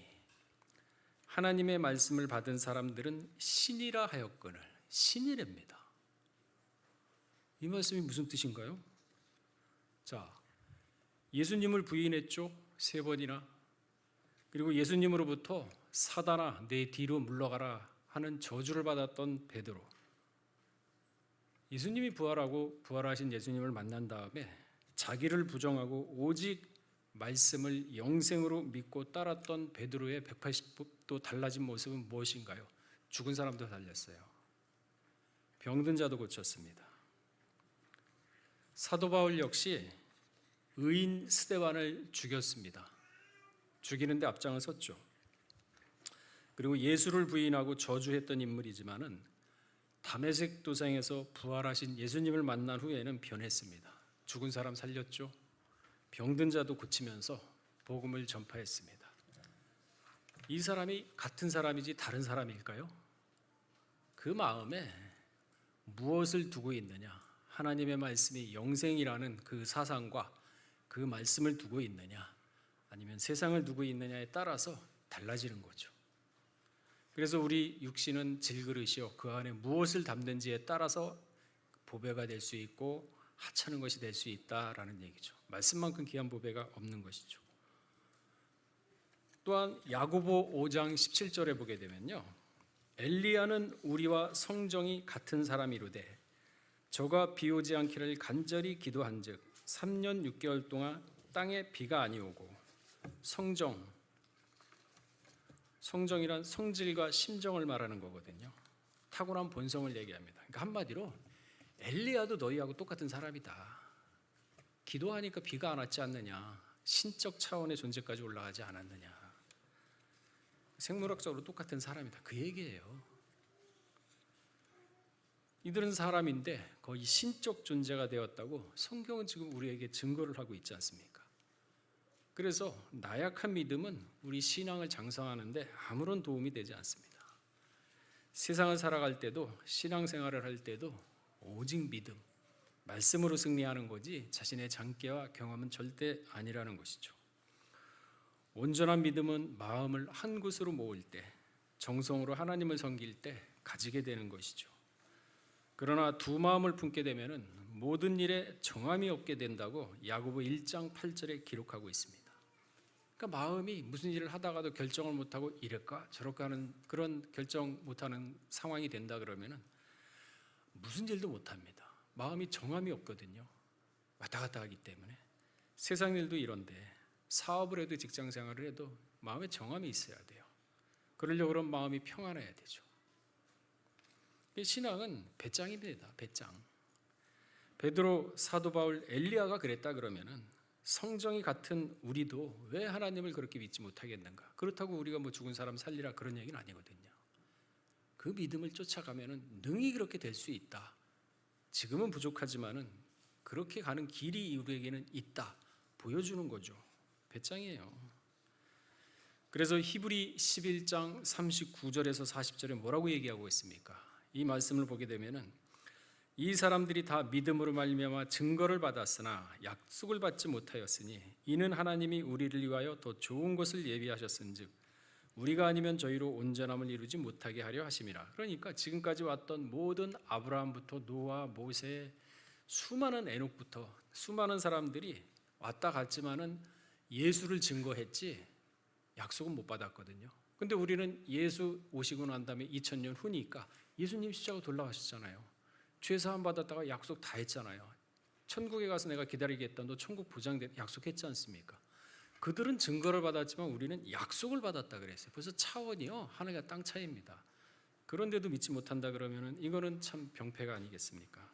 하나님의 말씀을 받은 사람들은 신이라 하였거늘. 신이랍니다. 이 말씀이 무슨 뜻인가요? 자, 예수님을 부인했죠, 3번이나. 그리고 예수님으로부터 사단아 내 뒤로 물러가라 하는 저주를 받았던 베드로. 예수님이 부활하신 예수님을 만난 다음에 자기를 부정하고 오직 말씀을 영생으로 믿고 따랐던 베드로의 180도 달라진 모습은 무엇인가요? 죽은 사람도 살렸어요. 병든 자도 고쳤습니다. 사도 바울 역시 의인 스데반을 죽였습니다. 죽이는데 앞장을 섰죠. 그리고 예수를 부인하고 저주했던 인물이지만은 다메섹 도상에서 부활하신 예수님을 만난 후에는 변했습니다. 죽은 사람 살렸죠. 병든 자도 고치면서 복음을 전파했습니다. 이 사람이 같은 사람이지 다른 사람일까요? 그 마음에 무엇을 두고 있느냐, 하나님의 말씀이 영생이라는 그 사상과 그 말씀을 두고 있느냐, 아니면 세상을 두고 있느냐에 따라서 달라지는 거죠. 그래서 우리 육신은 질그릇이요, 그 안에 무엇을 담는지에 따라서 보배가 될 수 있고 하찮은 것이 될 수 있다라는 얘기죠. 말씀만큼 귀한 보배가 없는 것이죠. 또한 야고보 5장 17절에 보게 되면요, 엘리야는 우리와 성정이 같은 사람이로되 저가 비 오지 않기를 간절히 기도한즉 3년 6개월 동안 땅에 비가 아니오고 성정이란 성질과 심정을 말하는 거거든요. 타고난 본성을 얘기합니다. 그러니까 한마디로 엘리야도 너희하고 똑같은 사람이다. 기도하니까 비가 안 왔지 않느냐, 신적 차원의 존재까지 올라가지 않았느냐, 생물학적으로 똑같은 사람이다, 그 얘기예요. 이들은 사람인데 거의 신적 존재가 되었다고 성경은 지금 우리에게 증거를 하고 있지 않습니까? 그래서 나약한 믿음은 우리 신앙을 장성하는데 아무런 도움이 되지 않습니다. 세상을 살아갈 때도 신앙생활을 할 때도 오직 믿음, 말씀으로 승리하는 거지 자신의 장기와 경험은 절대 아니라는 것이죠. 온전한 믿음은 마음을 한 곳으로 모을 때, 정성으로 하나님을 섬길 때 가지게 되는 것이죠. 그러나 두 마음을 품게 되면은 모든 일에 정함이 없게 된다고 야고보 1장 8절에 기록하고 있습니다. 그러니까 마음이 무슨 일을 하다가도 결정을 못하고 이럴까 저럴까 하는 그런 결정 못하는 상황이 된다 그러면은 무슨 일도 못합니다. 마음이 정함이 없거든요. 왔다 갔다 하기 때문에. 세상 일도 이런데 사업을 해도 직장 생활을 해도 마음에 정함이 있어야 돼요. 그러려고 그러면 마음이 평안해야 되죠. 신앙은 배짱입니다. 배짱. 베드로, 사도 바울, 엘리야가 그랬다 그러면은 성정이 같은 우리도 왜 하나님을 그렇게 믿지 못하겠는가? 그렇다고 우리가 뭐 죽은 사람 살리라 그런 얘기는 아니거든요. 그 믿음을 쫓아가면은 능히 그렇게 될 수 있다. 지금은 부족하지만은 그렇게 가는 길이 우리에게는 있다. 보여주는 거죠. 배짱이에요. 그래서 히브리 11장 39절에서 40절에 뭐라고 얘기하고 있습니까? 이 말씀을 보게 되면은 이 사람들이 다 믿음으로 말미암아 증거를 받았으나 약속을 받지 못하였으니 이는 하나님이 우리를 위하여 더 좋은 것을 예비하셨은즉 우리가 아니면 저희로 온전함을 이루지 못하게 하려 하심이라. 그러니까 지금까지 왔던 모든 아브라함부터 노아, 모세, 수많은 에녹부터 수많은 사람들이 왔다 갔지만은 예수를 증거했지 약속은 못 받았거든요. 근데 우리는 예수 오시고 난 다음에 2000년 후니까 예수님 십자가 돌아가셨잖아요. 죄 사함 받았다가 약속 다 했잖아요. 천국에 가서 내가 기다리겠다. 너 천국 보장돼 약속했지 않습니까? 그들은 증거를 받았지만 우리는 약속을 받았다 그랬어요. 벌써 차원이요. 하늘과 땅 차이입니다. 그런데도 믿지 못한다 그러면은 이거는 참 병폐가 아니겠습니까?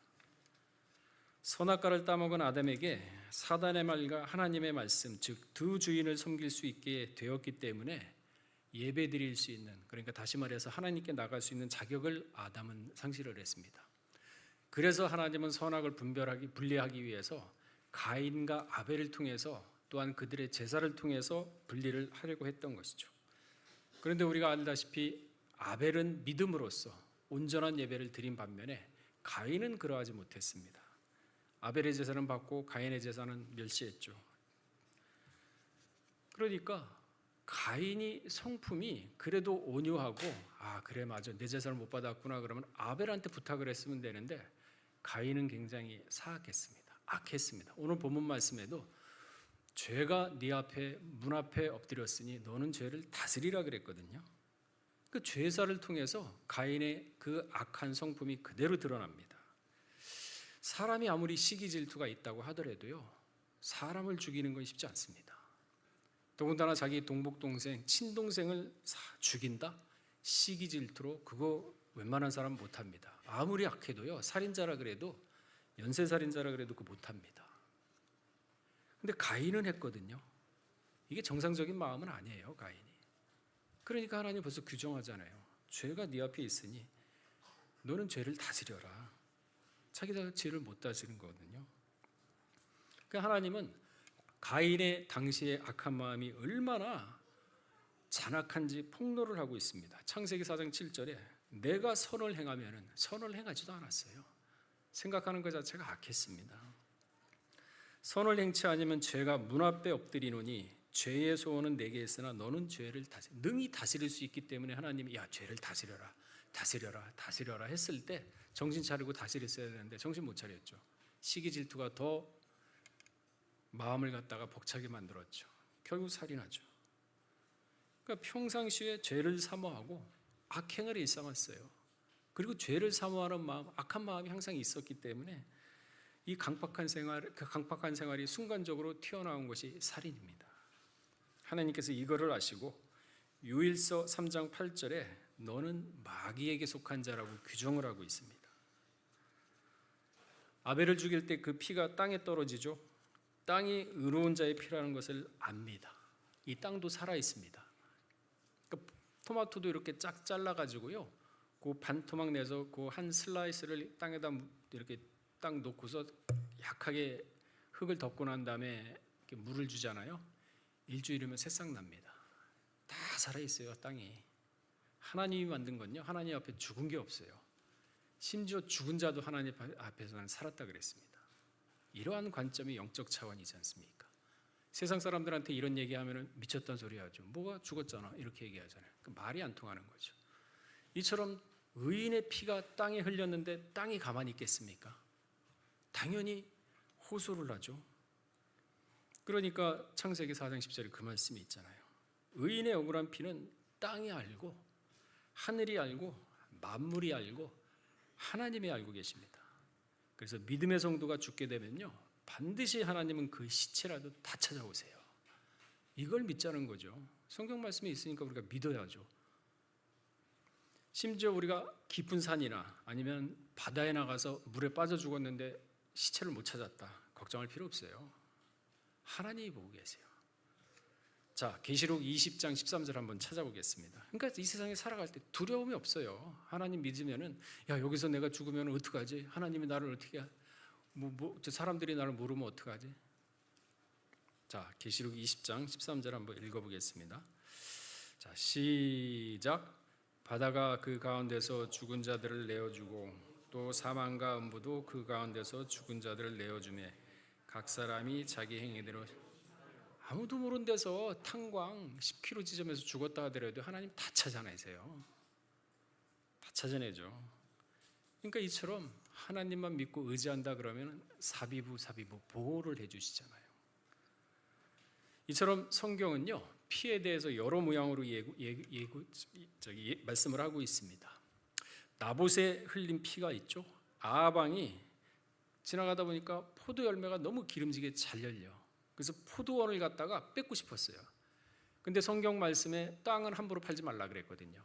선악과를 따먹은 아담에게 사단의 말과 하나님의 말씀, 즉 두 주인을 섬길 수 있게 되었기 때문에 예배드릴 수 있는, 그러니까 다시 말해서 하나님께 나갈 수 있는 자격을 아담은 상실을 했습니다. 그래서 하나님은 선악을 분리하기 위해서 가인과 아벨을 통해서 또한 그들의 제사를 통해서 분리를 하려고 했던 것이죠. 그런데 우리가 알다시피 아벨은 믿음으로써 온전한 예배를 드린 반면에 가인은 그러하지 못했습니다. 아벨의 제사는 받고 가인의 제사는 멸시했죠. 그러니까 가인이 성품이 그래도 온유하고 그래 맞아 내 제사를 못 받았구나 그러면 아벨한테 부탁을 했으면 되는데 가인은 굉장히 사악했습니다. 악했습니다. 오늘 본문 말씀에도 죄가 네 앞에 문 앞에 엎드렸으니 너는 죄를 다스리라 그랬거든요. 그 죄사를 통해서 가인의 그 악한 성품이 그대로 드러납니다. 사람이 아무리 시기 질투가 있다고 하더라도요 사람을 죽이는 건 쉽지 않습니다. 더군다나 자기 동복 동생, 친동생을 죽인다? 시기 질투로 그거 웬만한 사람 못합니다. 아무리 악해도요 살인자라 그래도 연쇄 살인자라 그래도 그거 못합니다. 근데 가인은 했거든요. 이게 정상적인 마음은 아니에요, 가인이. 그러니까 하나님 벌써 규정하잖아요. 죄가 네 앞에 있으니 너는 죄를 다스려라. 자기가 죄를 못 다스린 거거든요. 그러니까 하나님은 가인의 당시의 악한 마음이 얼마나 잔악한지 폭로를 하고 있습니다. 창세기 4장 7절에 내가 선을 행하면은 선을 행하지도 않았어요. 생각하는 것 자체가 악했습니다. 선을 행치 아니면 죄가 문 앞에 엎드리노니 죄의 소원은 내게 있으나 너는 죄를 능히 다스릴 수 있기 때문에 하나님이 야 죄를 다스려라 다스려라 했을 때 정신 차리고 다스렸어야 되는데 정신 못 차렸죠. 시기 질투가 더 마음을 갖다가 벅차게 만들었죠. 결국 살인하죠. 그러니까 평상시에 죄를 사모하고 악행을 일삼았어요. 그리고 죄를 사모하는 마음, 악한 마음이 항상 있었기 때문에 이 강팍한 생활이 순간적으로 튀어나온 것이 살인입니다. 하나님께서 이거를 아시고 요일서 3장 8절에 너는 마귀에게 속한 자라고 규정을 하고 있습니다. 아벨을 죽일 때 그 피가 땅에 떨어지죠. 땅이 의로운 자의 피라는 것을 압니다. 이 땅도 살아 있습니다. 그러니까 토마토도 이렇게 쫙 잘라가지고요. 그 반 토막 내서 그 한 슬라이스를 땅에다 이렇게 딱 놓고서 약하게 흙을 덮고 난 다음에 이렇게 물을 주잖아요. 일주일이면 새싹 납니다. 다 살아 있어요, 땅이. 하나님이 만든 건요. 하나님 앞에 죽은 게 없어요. 심지어 죽은 자도 하나님 앞에서는 살았다 그랬습니다. 이러한 관점이 영적 차원이지 않습니까? 세상 사람들한테 이런 얘기하면 미쳤다는 소리 하죠. 뭐가 죽었잖아 이렇게 얘기하잖아요. 그 말이 안 통하는 거죠. 이처럼 의인의 피가 땅에 흘렸는데 땅이 가만히 있겠습니까? 당연히 호소를 하죠. 그러니까 창세기 4장 10절에 그 말씀이 있잖아요. 의인의 억울한 피는 땅이 알고 하늘이 알고 만물이 알고 하나님이 알고 계십니다. 그래서 믿음의 성도가 죽게 되면요 반드시 하나님은 그 시체라도 다 찾아오세요. 이걸 믿자는 거죠. 성경 말씀이 있으니까 우리가 믿어야죠. 심지어 우리가 깊은 산이나 아니면 바다에 나가서 물에 빠져 죽었는데 시체를 못 찾았다. 걱정할 필요 없어요. 하나님이 보고 계세요. 자, 계시록 20장 13절 한번 찾아보겠습니다. 그러니까 이 세상에 살아갈 때 두려움이 없어요. 하나님 믿으면은 야, 여기서 내가 죽으면 어떡하지? 하나님이 나를 어떻게 저 사람들이 나를 모르면 어떡하지? 자, 계시록 20장 13절 한번 읽어보겠습니다. 자, 시작. 바다가 그 가운데서 죽은 자들을 내어주고 또 사망과 음부도 그 가운데서 죽은 자들을 내어주매 각 사람이 자기 행위대로. 아무도 모르는 데서 탄광 10km 지점에서 죽었다 하더라도 하나님 다 찾아내세요. 다 찾아내죠. 그러니까 이처럼 하나님만 믿고 의지한다 그러면 사비부 보호를 해주시잖아요. 이처럼 성경은요, 피에 대해서 여러 모양으로 말씀을 하고 있습니다. 나봇에 흘린 피가 있죠. 아방이 지나가다 보니까 포도 열매가 너무 기름지게 잘 열려. 그래서 포도원을 갖다가 뺏고 싶었어요. 근데 성경 말씀에 땅은 함부로 팔지 말라 그랬거든요.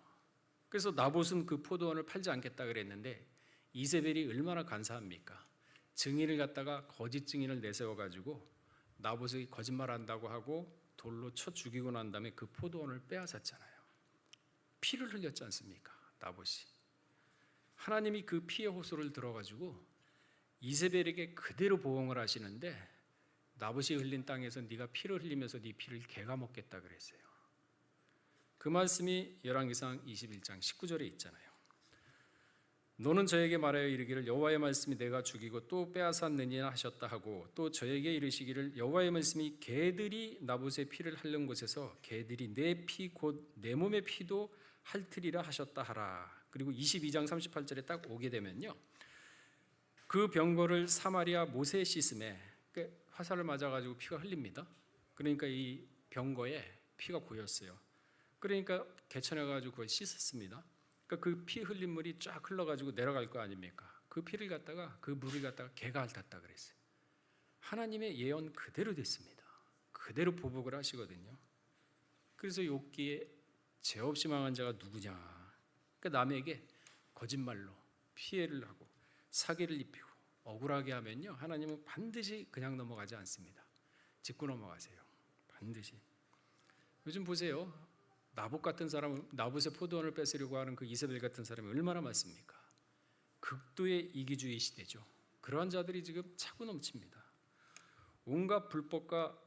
그래서 나봇은 그 포도원을 팔지 않겠다 그랬는데 이세벨이 얼마나 간사합니까? 증인을 갖다가 거짓 증인을 내세워 가지고 나봇이 거짓말한다고 하고 돌로 쳐 죽이고 난 다음에 그 포도원을 빼앗았잖아요. 피를 흘렸지 않습니까? 나봇이. 하나님이 그 피의 호소를 들어가지고 이세벨에게 그대로 보응을 하시는데 나봇이 흘린 땅에서 네가 피를 흘리면서 네 피를 개가 먹겠다 그랬어요. 그 말씀이 열왕기상 21장 19절에 있잖아요. 너는 저에게 말하여 이르기를 여호와의 말씀이 내가 죽이고 또 빼앗았느니라 하셨다 하고 또 저에게 이르시기를 여호와의 말씀이 개들이 나봇의 피를 핥는 곳에서 개들이 내 피 곧 내 몸의 피도 핥으리라 하셨다 하라. 그리고 22장 38절에 딱 오게 되면요, 그 병거를 사마리아 못에 씻음에 화살을 맞아가지고 피가 흘립니다. 그러니까 이 병거에 피가 고였어요. 그러니까 개천해가지고 그걸 씻었습니다. 그러니까 그 피 흘린 물이 쫙 흘러가지고 내려갈 거 아닙니까? 그 피를 갖다가 그 물을 갖다가 개가 핥았다 그랬어요. 하나님의 예언 그대로 됐습니다. 그대로 보복을 하시거든요. 그래서 욥기에 죄 없이 망한 자가 누구냐? 그러니까 남에게 거짓말로 피해를 하고 사기를 입히고 억울하게 하면요, 하나님은 반드시 그냥 넘어가지 않습니다. 짚고 넘어가세요. 반드시. 요즘 보세요. 나봇 같은 사람은, 나봇의 포도원을 뺏으려고 하는 그 이세벨 같은 사람이 얼마나 많습니까? 극도의 이기주의 시대죠. 그러한 자들이 지금 차고 넘칩니다. 온갖 불법과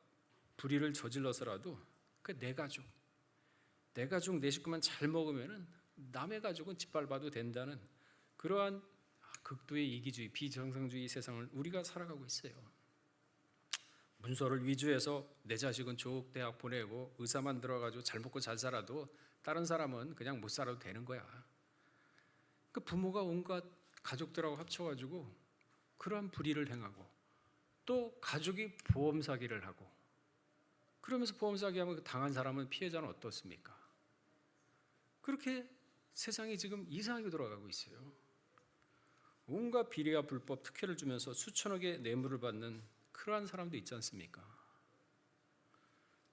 불의를 저질러서라도 그 내 가족 내 식구만 잘 먹으면은 남의 가족은 짓밟아도 된다는 그러한 극도의 이기주의, 비정상주의 세상을 우리가 살아가고 있어요. 문서를 위주해서 내 자식은 좋은 대학 보내고 의사만 들어가지고 잘 먹고 잘 살아도 다른 사람은 그냥 못 살아도 되는 거야. 그 부모가 온갖 가족들하고 합쳐가지고 그러한 불의를 행하고 또 가족이 보험 사기를 하고 그러면서 보험 사기하면 당한 사람은 피해자는 어떻습니까? 그렇게 세상이 지금 이상하게 돌아가고 있어요. 온갖 비리와 불법 특혜를 주면서 수천억의 뇌물을 받는 그러한 사람도 있지 않습니까?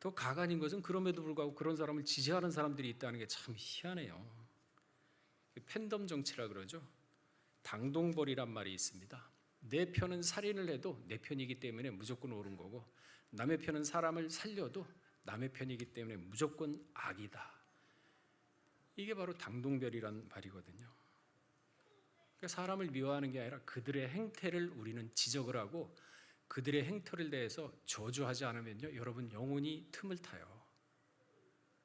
더 가관인 것은 그럼에도 불구하고 그런 사람을 지지하는 사람들이 있다는 게 참 희한해요. 팬덤 정치라 그러죠. 당동벌이란 말이 있습니다. 내 편은 살인을 해도 내 편이기 때문에 무조건 옳은 거고 남의 편은 사람을 살려도 남의 편이기 때문에 무조건 악이다. 이게 바로 당동별이란 말이거든요. 그러니까 사람을 미워하는 게 아니라 그들의 행태를 우리는 지적을 하고 그들의 행태를 대해서 저주하지 않으면요, 여러분 영혼이 틈을 타요.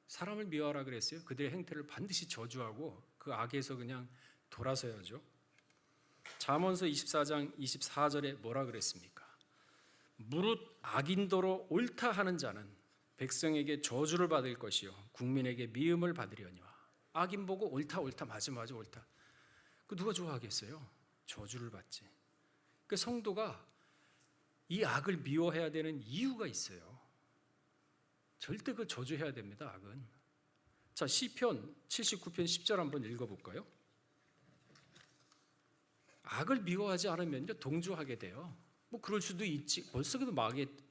사람을 미워하라 그랬어요. 그들의 행태를 반드시 저주하고 그 악에서 그냥 돌아서야죠. 잠언서 24장 24절에 뭐라 그랬습니까? 무릇 악인도로 옳다 하는 자는 백성에게 저주를 받을 것이요 국민에게 미움을 받으려니와. 악인 보고 옳다 맞아 옳다. 그 누가 좋아하겠어요? 저주를 받지. 그 성도가 이 악을 미워해야 되는 이유가 있어요. 절대 그 저주해야 됩니다. 악은. 자, 시편 79편 10절 한번 읽어볼까요? 악을 미워하지 않으면요 동조하게 돼요. 뭐 그럴 수도 있지. 벌써 그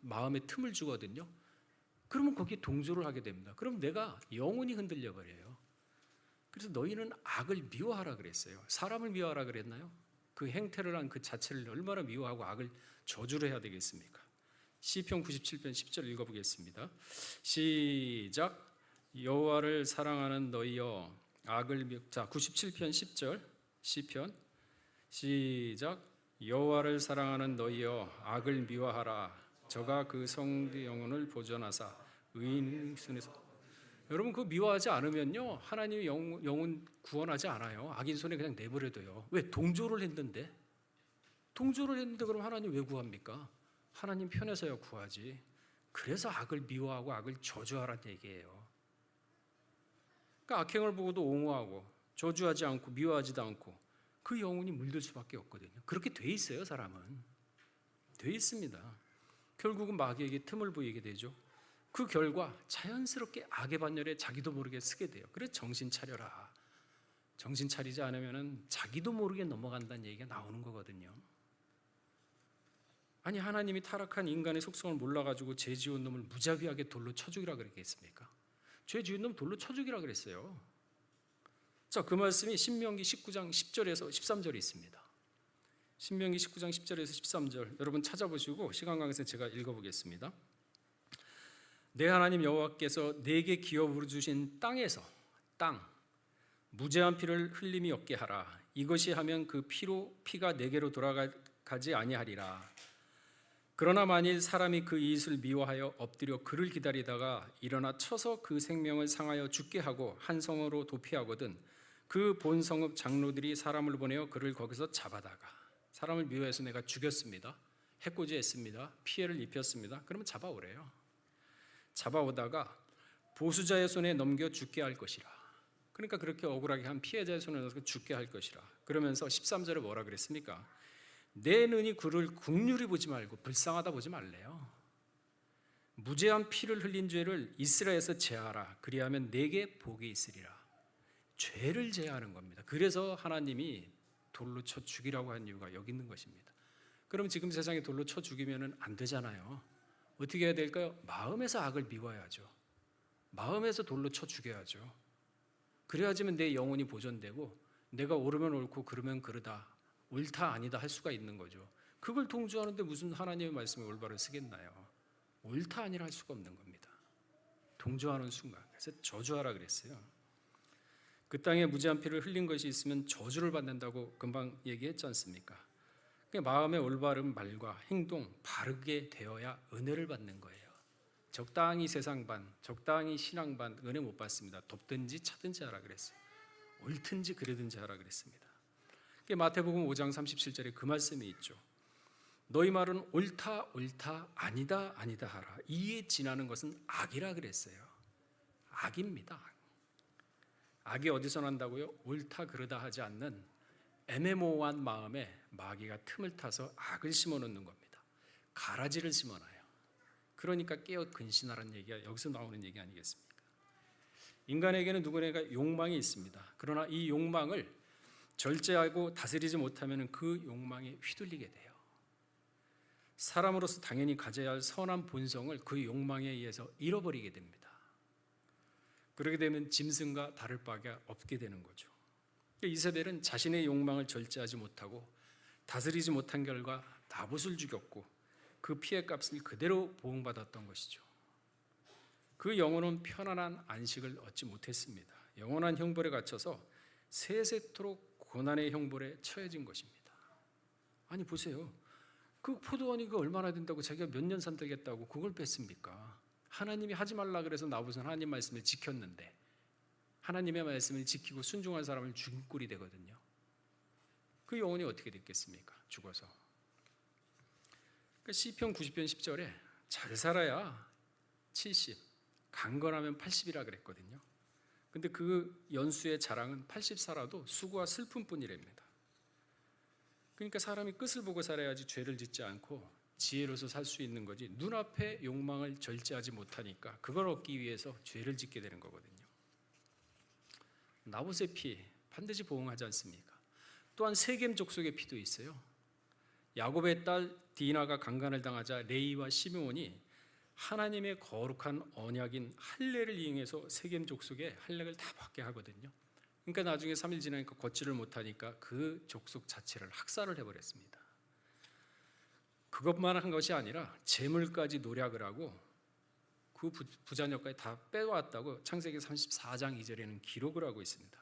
마음에 틈을 주거든요. 그러면 거기에 동조를 하게 됩니다. 그럼 내가 영혼이 흔들려 버려요. 그래서 너희는 악을 미워하라 그랬어요. 사람을 미워하라 그랬나요? 그 행태를 한 그 자체를 얼마나 미워하고 악을 저주를 해야 되겠습니까? 시편 97편 10절 읽어보겠습니다. 시작. 여호와를 사랑하는 너희여 악을 자 97편 10절 시편 시작. 여호와를 사랑하는 너희여 악을 미워하라. 저가 그 성대 영혼을 보존하사 의인 손에서. 여러분 그거 미워하지 않으면요 하나님이 영혼 구원하지 않아요. 악인 손에 그냥 내버려둬요. 왜? 동조를 했는데. 동조를 했는데 그럼 하나님 왜 구합니까? 하나님 편에서야 구하지. 그래서 악을 미워하고 악을 저주하라는 얘기예요. 그러니까 악행을 보고도 옹호하고 저주하지 않고 미워하지도 않고 그 영혼이 물들 수밖에 없거든요. 그렇게 돼 있어요. 사람은 돼 있습니다. 결국은 마귀에게 틈을 보이게 되죠. 그 결과 자연스럽게 악의 반열에 자기도 모르게 쓰게 돼요. 그래서 정신 차려라. 정신 차리지 않으면 자기도 모르게 넘어간다는 얘기가 나오는 거거든요. 아니 하나님이 타락한 인간의 속성을 몰라가지고 죄 지은 놈을 무자비하게 돌로 쳐 죽이라 그랬겠습니까? 죄 지은 놈 돌로 쳐 죽이라 그랬어요. 자, 그 말씀이 신명기 19장 10절에서 13절에 있습니다. 신명기 19장 10절에서 13절 여러분 찾아보시고 시간 관계상 제가 읽어보겠습니다. 내 하나님 여호와께서 내게 기업으로 주신 땅에서 땅 무죄한 피를 흘림이 없게 하라. 이것이 하면 그 피가 내게로 돌아가지 아니하리라. 그러나 만일 사람이 그 이웃을 미워하여 엎드려 그를 기다리다가 일어나 쳐서 그 생명을 상하여 죽게 하고 한 성으로 도피하거든 그 본 성읍 장로들이 사람을 보내어 그를 거기서 잡아다가 사람을 미워해서 내가 죽였습니다. 해코지했습니다. 피해를 입혔습니다. 그러면 잡아오래요. 잡아오다가 보수자의 손에 넘겨 죽게 할 것이라. 그러니까 그렇게 억울하게 한 피해자의 손에 넣어서 죽게 할 것이라. 그러면서 13절에 뭐라 그랬습니까? 내 눈이 그를 국률이 보지 말고 불쌍하다 보지 말래요. 무죄한 피를 흘린 죄를 이스라엘에서 제하라. 그리하면 내게 복이 있으리라. 죄를 제하는 겁니다. 그래서 하나님이 돌로 쳐 죽이라고 한 이유가 여기 있는 것입니다. 그럼 지금 세상에 돌로 쳐 죽이면 안 되잖아요. 어떻게 해야 될까요? 마음에서 악을 미워야죠. 마음에서 돌로 쳐 죽여야죠. 그래야지만 내 영혼이 보존되고 내가 옳으면 옳고 그르면 그르다, 옳다 아니다 할 수가 있는 거죠. 그걸 동조하는데 무슨 하나님의 말씀에 올바로 쓰겠나요? 옳다 아니라 할 수가 없는 겁니다. 동조하는 순간. 그래서 저주하라 그랬어요. 그 땅에 무죄한 피를 흘린 것이 있으면 저주를 받는다고 금방 얘기했지 않습니까? 마음의 올바른 말과 행동 바르게 되어야 은혜를 받는 거예요. 적당히 세상 반, 적당히 신앙 반 은혜 못 받습니다. 돕든지 차든지 하라 그랬어요. 옳든지 그러든지 하라 그랬습니다. 마태복음 5장 37절에 그 말씀이 있죠. 너희 말은 옳다 옳다 아니다 아니다 하라. 이에 지나는 것은 악이라 그랬어요. 악입니다. 악이 어디서 난다고요? 옳다 그러다 하지 않는 애매모호한 마음에 마귀가 틈을 타서 악을 심어놓는 겁니다. 가라지를 심어놔요. 그러니까 깨어 근신하라는 얘기가 여기서 나오는 얘기 아니겠습니까? 인간에게는 누구나 욕망이 있습니다. 그러나 이 욕망을 절제하고 다스리지 못하면 그 욕망에 휘둘리게 돼요. 사람으로서 당연히 가져야 할 선한 본성을 그 욕망에 의해서 잃어버리게 됩니다. 그렇게 되면 짐승과 다를 바가 없게 되는 거죠. 이세벨은 자신의 욕망을 절제하지 못하고 다스리지 못한 결과 나봇을 죽였고 그 피해값을 그대로 보응받았던 것이죠. 그 영혼은 편안한 안식을 얻지 못했습니다. 영원한 형벌에 갇혀서 세세토록 고난의 형벌에 처해진 것입니다. 아니 보세요. 그 포도원이 그 얼마나 된다고 자기가 몇 년 산들겠다고 그걸 뺐습니까? 하나님이 하지 말라 그래서 나봇은 하나님 말씀을 지켰는데 하나님의 말씀을 지키고 순종한 사람을 죽인 꼴이 되거든요. 그 영혼이 어떻게 됐겠습니까? 죽어서. 그러니까 시편 90편 10절에 잘 살아야 70, 강건하면 80이라 그랬거든요. 근데 그 연수의 자랑은 80 살아도 수고와 슬픔뿐이랍니다. 그러니까 사람이 끝을 보고 살아야지 죄를 짓지 않고 지혜로서 살 수 있는 거지 눈앞에 욕망을 절제하지 못하니까 그걸 얻기 위해서 죄를 짓게 되는 거거든요. 나봇의 피 반드시 보응하지 않습니까? 또한 세겜 족속의 피도 있어요. 야곱의 딸 디나가 강간을 당하자 레이와 시므온이 하나님의 거룩한 언약인 할례를 이용해서 세겜 족속의 할례를 다 받게 하거든요. 그러니까 나중에 3일 지나니까 걷지를 못하니까 그 족속 자체를 학살을 해버렸습니다. 그것만 한 것이 아니라 재물까지 노략을 하고 그 부자녀까지 다 빼왔다고 창세기 34장 2절에는 기록을 하고 있습니다.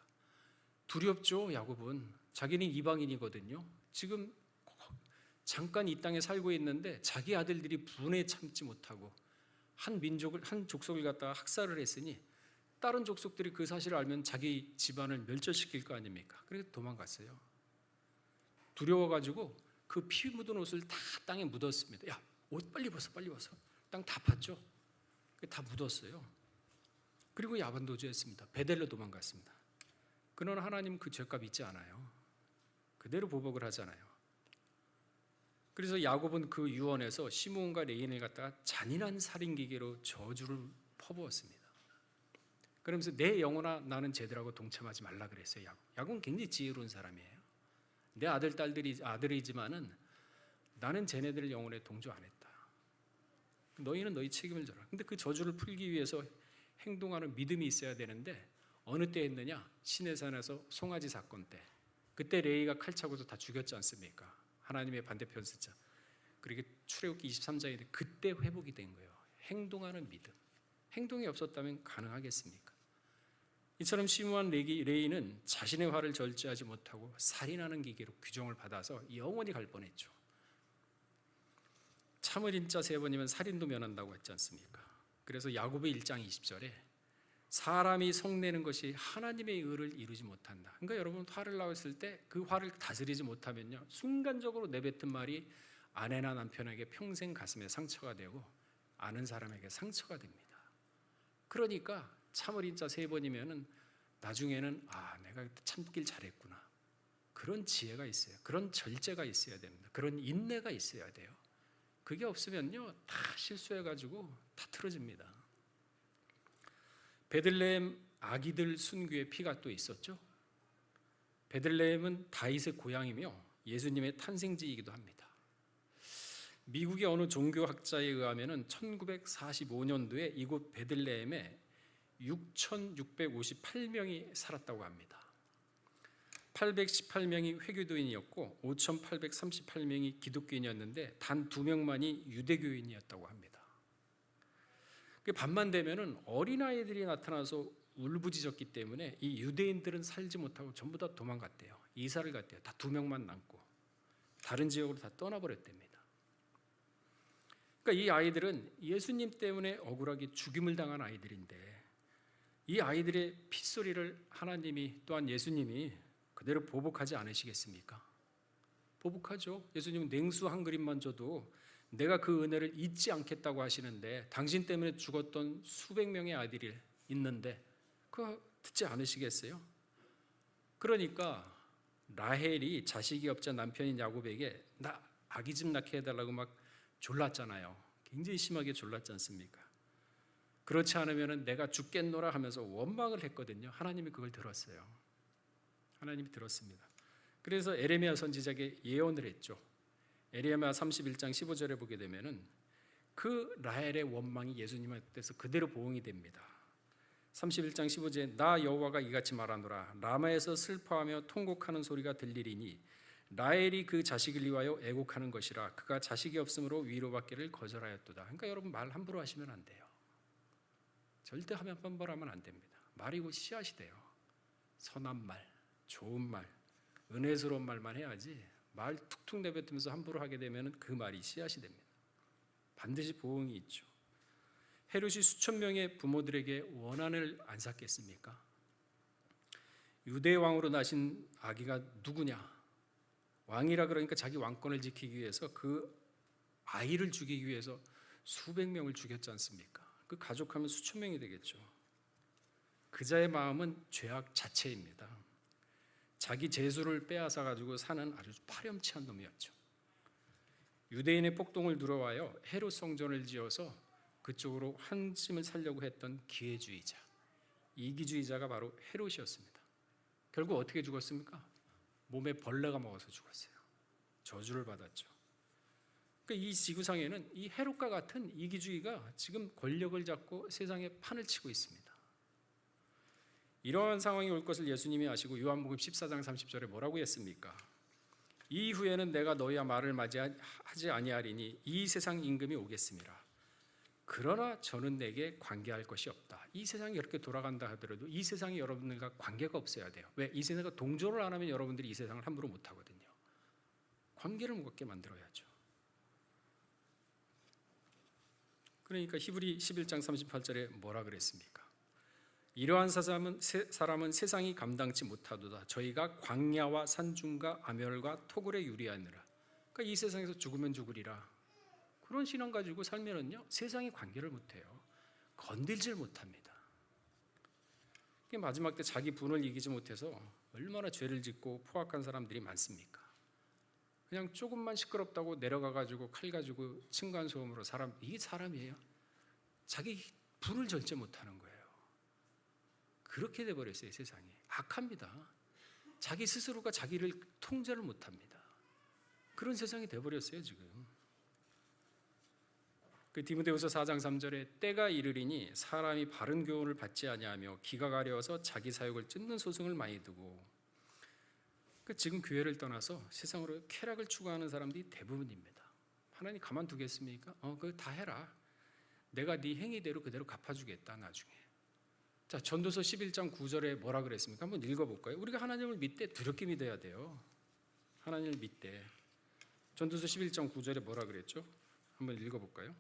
두렵죠. 야곱은 자기는 이방인이거든요. 지금 잠깐 이 땅에 살고 있는데 자기 아들들이 분에 참지 못하고 한 족속을 갖다가 학살을 했으니 다른 족속들이 그 사실을 알면 자기 집안을 멸절시킬 거 아닙니까? 그래서 도망갔어요. 두려워가지고 그 피 묻은 옷을 다 땅에 묻었습니다. 야, 옷 빨리 벗어, 빨리 벗어. 땅 다 팠죠. 다 묻었어요. 그리고 야반도주했습니다. 베델로 도망갔습니다. 그러나 하나님 그 죄값 잊지 않아요. 그대로 보복을 하잖아요. 그래서 야곱은 그 유언에서 시므온과 레인을 갖다가 잔인한 살인기계로 저주를 퍼부었습니다. 그러면서 내 영혼아 나는 쟤들하고 동참하지 말라 그랬어요. 야곱은 굉장히 지혜로운 사람이에요. 내 아들이지만은 나는 쟤네들 영혼에 동조 안 했다. 너희는 너희 책임을 져라. 근데 그 저주를 풀기 위해서 행동하는 믿음이 있어야 되는데 어느 때 했느냐? 시내산에서 송아지 사건 때. 그때 레이가 칼 차고도 다 죽였지 않습니까? 하나님의 반대편 숫자. 그리고 출애굽기 23장인데 그때 회복이 된 거예요. 행동하는 믿음. 행동이 없었다면 가능하겠습니까? 이처럼 심오한 레이는 자신의 화를 절제하지 못하고 살인하는 기계로 규정을 받아서 영원히 갈 뻔했죠. 참을 인자 3번이면 살인도 면한다고 했지 않습니까? 그래서 야고보 1장 20절에 사람이 성내는 것이 하나님의 의를 이루지 못한다. 그러니까 여러분 화를 나왔을 때 그 화를 다스리지 못하면요 순간적으로 내뱉은 말이 아내나 남편에게 평생 가슴에 상처가 되고 아는 사람에게 상처가 됩니다. 그러니까 참을 인자 3번이면은 나중에는 내가 참길 잘했구나. 그런 지혜가 있어요. 그런 절제가 있어야 됩니다. 그런 인내가 있어야 돼요. 그게 없으면요 다 실수해가지고 다 틀어집니다. 베들레헴 아기들 순교의 피가 또 있었죠. 베들레헴은 다윗의 고향이며 예수님의 탄생지이기도 합니다. 미국의 어느 종교학자에 의하면 1945년도에 이곳 베들레헴에 6,658명이 살았다고 합니다. 818명이 회교도인이었고 5,838명이 기독교인이었는데 단 2명만이 유대교인이었다고 합니다. 밤만 되면은 어린아이들이 나타나서 울부짖었기 때문에 이 유대인들은 살지 못하고 전부 다 도망갔대요. 이사를 갔대요. 다 2명만 남고 다른 지역으로 다 떠나버렸답니다. 그러니까 이 아이들은 예수님 때문에 억울하게 죽임을 당한 아이들인데 이 아이들의 핏소리를 하나님이 또한 예수님이 그대로 보복하지 않으시겠습니까? 보복하죠. 예수님은 냉수 한 그릇만 줘도 내가 그 은혜를 잊지 않겠다고 하시는데 당신 때문에 죽었던 수백 명의 아이들이 있는데 그거 듣지 않으시겠어요? 그러니까 라헬이 자식이 없자 남편인 야곱에게 나 아기 좀 낳게 해달라고 막 졸랐잖아요. 굉장히 심하게 졸랐지 않습니까? 그렇지 않으면 내가 죽겠노라 하면서 원망을 했거든요. 하나님이 그걸 들었어요. 하나님이 들었습니다. 그래서 에레미야 선지자에게 예언을 했죠. 에레미야 31장 15절에 보게 되면은 그 라헬의 원망이 예수님한테서 그대로 보응이 됩니다. 31장 15절에 나 여호와가 이같이 말하노라 라마에서 슬퍼하며 통곡하는 소리가 들리리니 라헬이 그 자식을 위하여 애곡하는 것이라 그가 자식이 없으므로 위로받기를 거절하였도다. 그러니까 여러분 말 함부로 하시면 안 돼요. 절대 하면 뻔뻔하면 안 됩니다. 말이 곧 씨앗이 돼요. 선한 말, 좋은 말, 은혜스러운 말만 해야지 말 툭툭 내뱉으면서 함부로 하게 되면 그 말이 씨앗이 됩니다. 반드시 보응이 있죠. 헤롯이 수천 명의 부모들에게 원한을 안 샀겠습니까? 유대 왕으로 나신 아기가 누구냐? 왕이라 그러니까 자기 왕권을 지키기 위해서 그 아이를 죽이기 위해서 수백 명을 죽였지 않습니까? 그 가족하면 수천 명이 되겠죠. 그자의 마음은 죄악 자체입니다. 자기 재수를 빼앗아 가지고 사는 아주 파렴치한 놈이었죠. 유대인의 폭동을 두려워하여 헤롯 성전을 지어서 그쪽으로 한심을 살려고 했던 기회주의자, 이기주의자가 바로 헤롯이었습니다. 결국 어떻게 죽었습니까? 몸에 벌레가 먹어서 죽었어요. 저주를 받았죠. 그러니까 이 지구상에는 이 헤롯과 같은 이기주의가 지금 권력을 잡고 세상에 판을 치고 있습니다. 이러한 상황이 올 것을 예수님이 아시고 요한복음 14장 30절에 뭐라고 했습니까? 이후에는 내가 너희와 말을 맞이하지 아니하리니 이 세상 임금이 오겠음이라. 그러나 저는 내게 관계할 것이 없다. 이 세상이 이렇게 돌아간다 하더라도 이 세상이 여러분들과 관계가 없어야 돼요. 왜? 이 세상과 동조를 안 하면 여러분들이 이 세상을 함부로 못 하거든요. 관계를 맺게 만들어야죠. 그러니까 히브리 11장 38절에 뭐라 그랬습니까? 이러한 사람은 세상이 감당치 못하도다. 저희가 광야와 산중과 암열과 토굴에 유리하느라. 그러니까 이 세상에서 죽으면 죽으리라. 그런 신앙 가지고 살면은요 세상이 관계를 못해요. 건들질 못합니다. 마지막 때 자기 분을 이기지 못해서 얼마나 죄를 짓고 포악한 사람들이 많습니까? 그냥 조금만 시끄럽다고 내려가 가지고 칼 가지고 층간 소음으로 이게 사람이에요? 자기 분을 절제 못하는 거예요. 그렇게 돼 버렸어요. 세상이 악합니다. 자기 스스로가 자기를 통제를 못합니다. 그런 세상이 돼 버렸어요 지금. 그 디모데후서 4장 3절에 때가 이르리니 사람이 바른 교훈을 받지 아니하며 기가 가려워서 자기 사욕을 찢는 소승을 많이 두고. 지금 교회를 떠나서 세상으로 쾌락을 추구하는 사람들이 대부분입니다. 하나님 가만두겠습니까? 그거 다 해라. 내가 네 행위대로 그대로 갚아주겠다 나중에. 자, 전도서 11장 9절에 뭐라 그랬습니까? 한번 읽어볼까요? 우리가 하나님을 믿되 두렵게 믿어야 돼요. 하나님을 믿되. 전도서 11장 9절에 뭐라 그랬죠? 한번 읽어볼까요?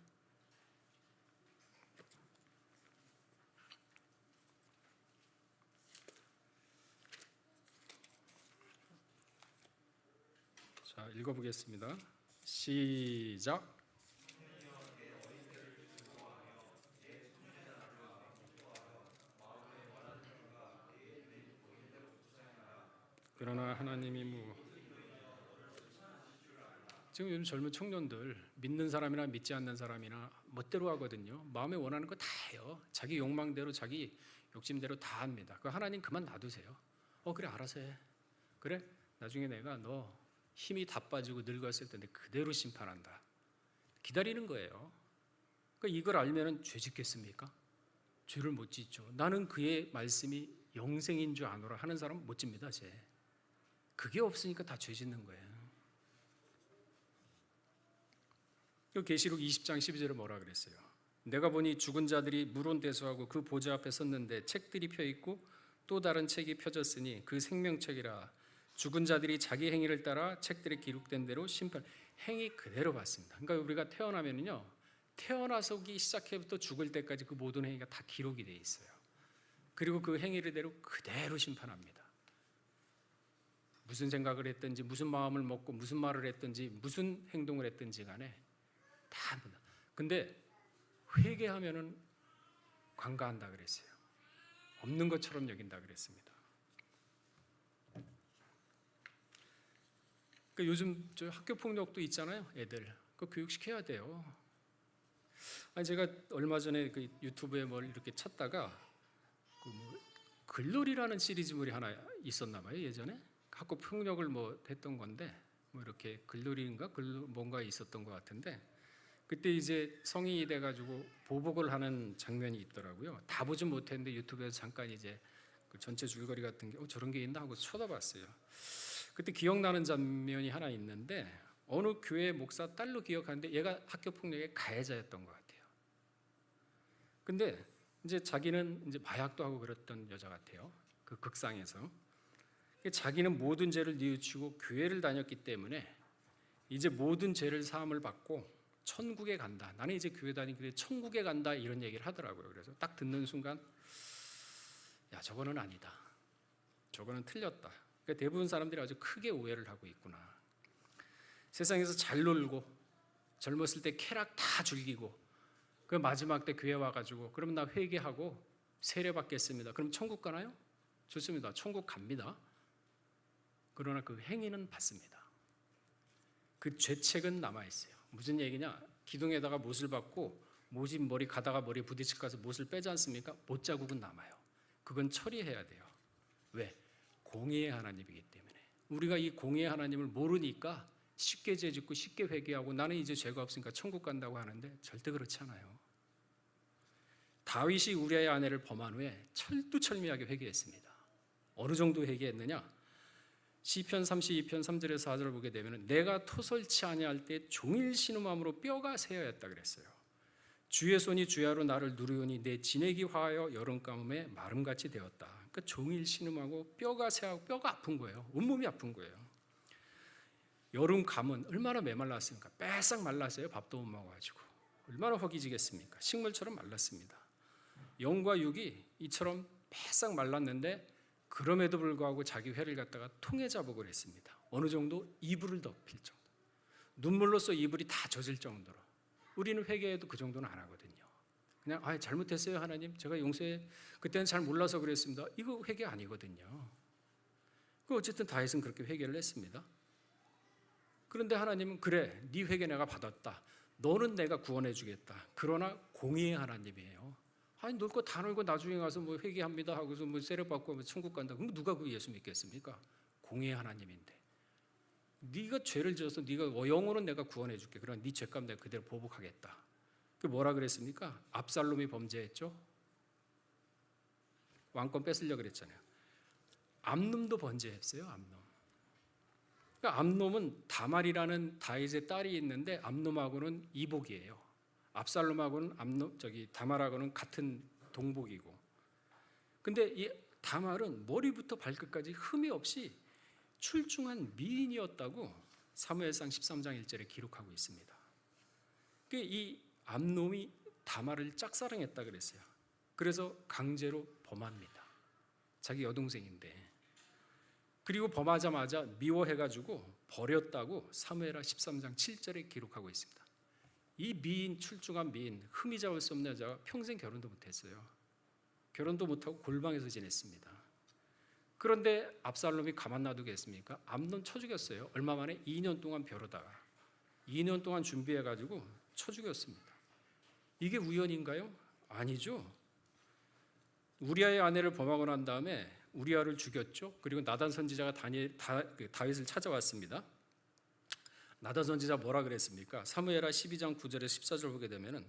자, 읽어보겠습니다. 시작. 그러나 하나님이 지금 요즘 젊은 청년들 믿는 사람이나 믿지 않는 사람이나 멋대로 하거든요. 마음에 원하는 거 다 해요. 자기 욕망대로 자기 욕심대로 다 합니다. 그 하나님 그만 놔두세요. 그래 알아서 해. 그래 나중에 내가 너 힘이 다 빠지고 늙었을 텐데 그대로 심판한다. 기다리는 거예요. 그러니까 이걸 알면은 죄 짓겠습니까? 죄를 못 짓죠. 나는 그의 말씀이 영생인 줄 아노라 하는 사람은 못 집니다. 죄. 그게 없으니까 다 죄 짓는 거예요. 계시록 20장 12절에 뭐라 그랬어요? 내가 보니 죽은 자들이 물온대수하고 그 보좌 앞에 섰는데 책들이 펴 있고 또 다른 책이 펴졌으니 그 생명책이라. 죽은 자들이 자기 행위를 따라 책들에 기록된 대로 행위 그대로 받습니다. 그러니까 우리가 태어나면은요 태어나서기 시작해부터 죽을 때까지 그 모든 행위가 다 기록이 돼 있어요. 그리고 그 행위를 그대로 심판합니다. 무슨 생각을 했든지 무슨 마음을 먹고 무슨 말을 했든지 무슨 행동을 했든지 간에 다 합니다. 근데 회개하면은 관가한다 그랬어요. 없는 것처럼 여긴다 그랬습니다. 그러니까 요즘 저 학교 폭력도 있잖아요. 애들 그 교육시켜야 돼요. 제가 얼마 전에 그 유튜브에 뭘 이렇게 찾다가 글놀이라는 시리즈물이 하나 있었나 봐요. 예전에 학교 폭력을 했던 건데 이렇게 글놀이인가 뭔가 있었던 것 같은데 그때 이제 성인이 돼가지고 보복을 하는 장면이 있더라고요. 다 보진 못했는데 유튜브에서 잠깐 이제 그 전체 줄거리 같은 게 저런 게 있나 하고 쳐다봤어요. 그때 기억나는 장면이 하나 있는데 어느 교회 목사 딸로 기억하는데 얘가 학교 폭력의 가해자였던 것 같아요. 근데 이제 자기는 이제 마약도 하고 그랬던 여자 같아요. 그 극상에서 자기는 모든 죄를 뉘우치고 교회를 다녔기 때문에 이제 모든 죄를 사함을 받고 천국에 간다. 나는 이제 교회 다니길래 천국에 간다 이런 얘기를 하더라고요. 그래서 딱 듣는 순간 야 저거는 아니다. 저거는 틀렸다. 그러니까 대부분 사람들이 아주 크게 오해를 하고 있구나. 세상에서 잘 놀고 젊었을 때 쾌락 다 즐기고 그 마지막 때 교회 와가지고 그러면 나 회개하고 세례 받겠습니다. 그럼 천국 가나요? 좋습니다. 천국 갑니다. 그러나 그 행위는 받습니다. 그 죄책은 남아있어요. 무슨 얘기냐? 기둥에다가 못을 받고 못이 머리 가다가 머리에 부딪혀 가서 못을 빼지 않습니까? 못 자국은 남아요. 그건 처리해야 돼요. 왜? 공의의 하나님이기 때문에. 우리가 이 공의의 하나님을 모르니까 쉽게 죄 짓고 쉽게 회개하고 나는 이제 죄가 없으니까 천국 간다고 하는데 절대 그렇지 않아요. 다윗이 우리아의 아내를 범한 후에 철두철미하게 회개했습니다. 어느 정도 회개했느냐? 시편 32편 3절에서 4절을 보게 되면 내가 토설치 아니할 때 종일 신음함으로 뼈가 새어였다 그랬어요. 주의 손이 주야로 나를 누르니 내 진액이 화하여 여름가뭄에 마름같이 되었다. 그러니까 종일 신음하고 뼈가 새하고 뼈가 아픈 거예요. 온몸이 아픈 거예요. 여름 감은 얼마나 메말랐습니까? 빼싹 말랐어요. 밥도 못 먹어가지고. 얼마나 허기지겠습니까? 식물처럼 말랐습니다. 영과 육이 이처럼 빼싹 말랐는데 그럼에도 불구하고 자기 회를 갖다가 통에 자복을 했습니다. 어느 정도? 이불을 덮일 정도. 눈물로써 이불이 다 젖을 정도로. 우리는 회개해도 그 정도는 안 하거든요. 그냥 잘못했어요 하나님, 제가 용서해. 그때는 잘 몰라서 그랬습니다. 이거 회개 아니거든요. 어쨌든 다윗은 그렇게 회개를 했습니다. 그런데 하나님은 그래, 네 회개 내가 받았다. 너는 내가 구원해 주겠다. 그러나 공의의 하나님이에요. 놀 거 다 놀고 나중에 가서 뭐 회개합니다 하고서 뭐 세례받고 천국 간다. 그럼 누가 그 예수 믿겠습니까? 공의의 하나님인데. 네가 죄를 지어서 네가 영혼은 내가 구원해 줄게. 그러나 네 죄값 내가 그대로 보복하겠다. 그 뭐라 그랬습니까? 압살롬이 범죄했죠. 왕권 뺏으려고 그랬잖아요. 암놈도 범죄했어요. 암놈. 그러니까 암놈은 다말이라는 다윗의 딸이 있는데 암놈하고는 이복이에요. 압살롬하고는 다말하고는 같은 동복이고. 근데 이 다말은 머리부터 발끝까지 흠이 없이 출중한 미인이었다고 사무엘상 13장 1절에 기록하고 있습니다. 이 암놈이 다말을 짝사랑했다 그랬어요. 그래서 강제로 범합니다. 자기 여동생인데. 그리고 범하자마자 미워해가지고 버렸다고 사무엘하 13장 7절에 기록하고 있습니다. 이 미인, 출중한 미인, 흠이 잡을 수 없는 여자가 평생 결혼도 못했어요. 결혼도 못하고 골방에서 지냈습니다. 그런데 압살롬이 가만 놔두겠습니까? 암논 쳐 죽였어요. 얼마 만에 2년 동안 벼르다가 2년 동안 준비해가지고 쳐 죽였습니다. 이게 우연인가요? 아니죠. 우리아의 아내를 범하고 난 다음에 우리아를 죽였죠. 그리고 나단 선지자가 다윗을 찾아왔습니다. 나단 선지자 뭐라 그랬습니까? 사무엘하 12장 9절에서 14절 보게 되면은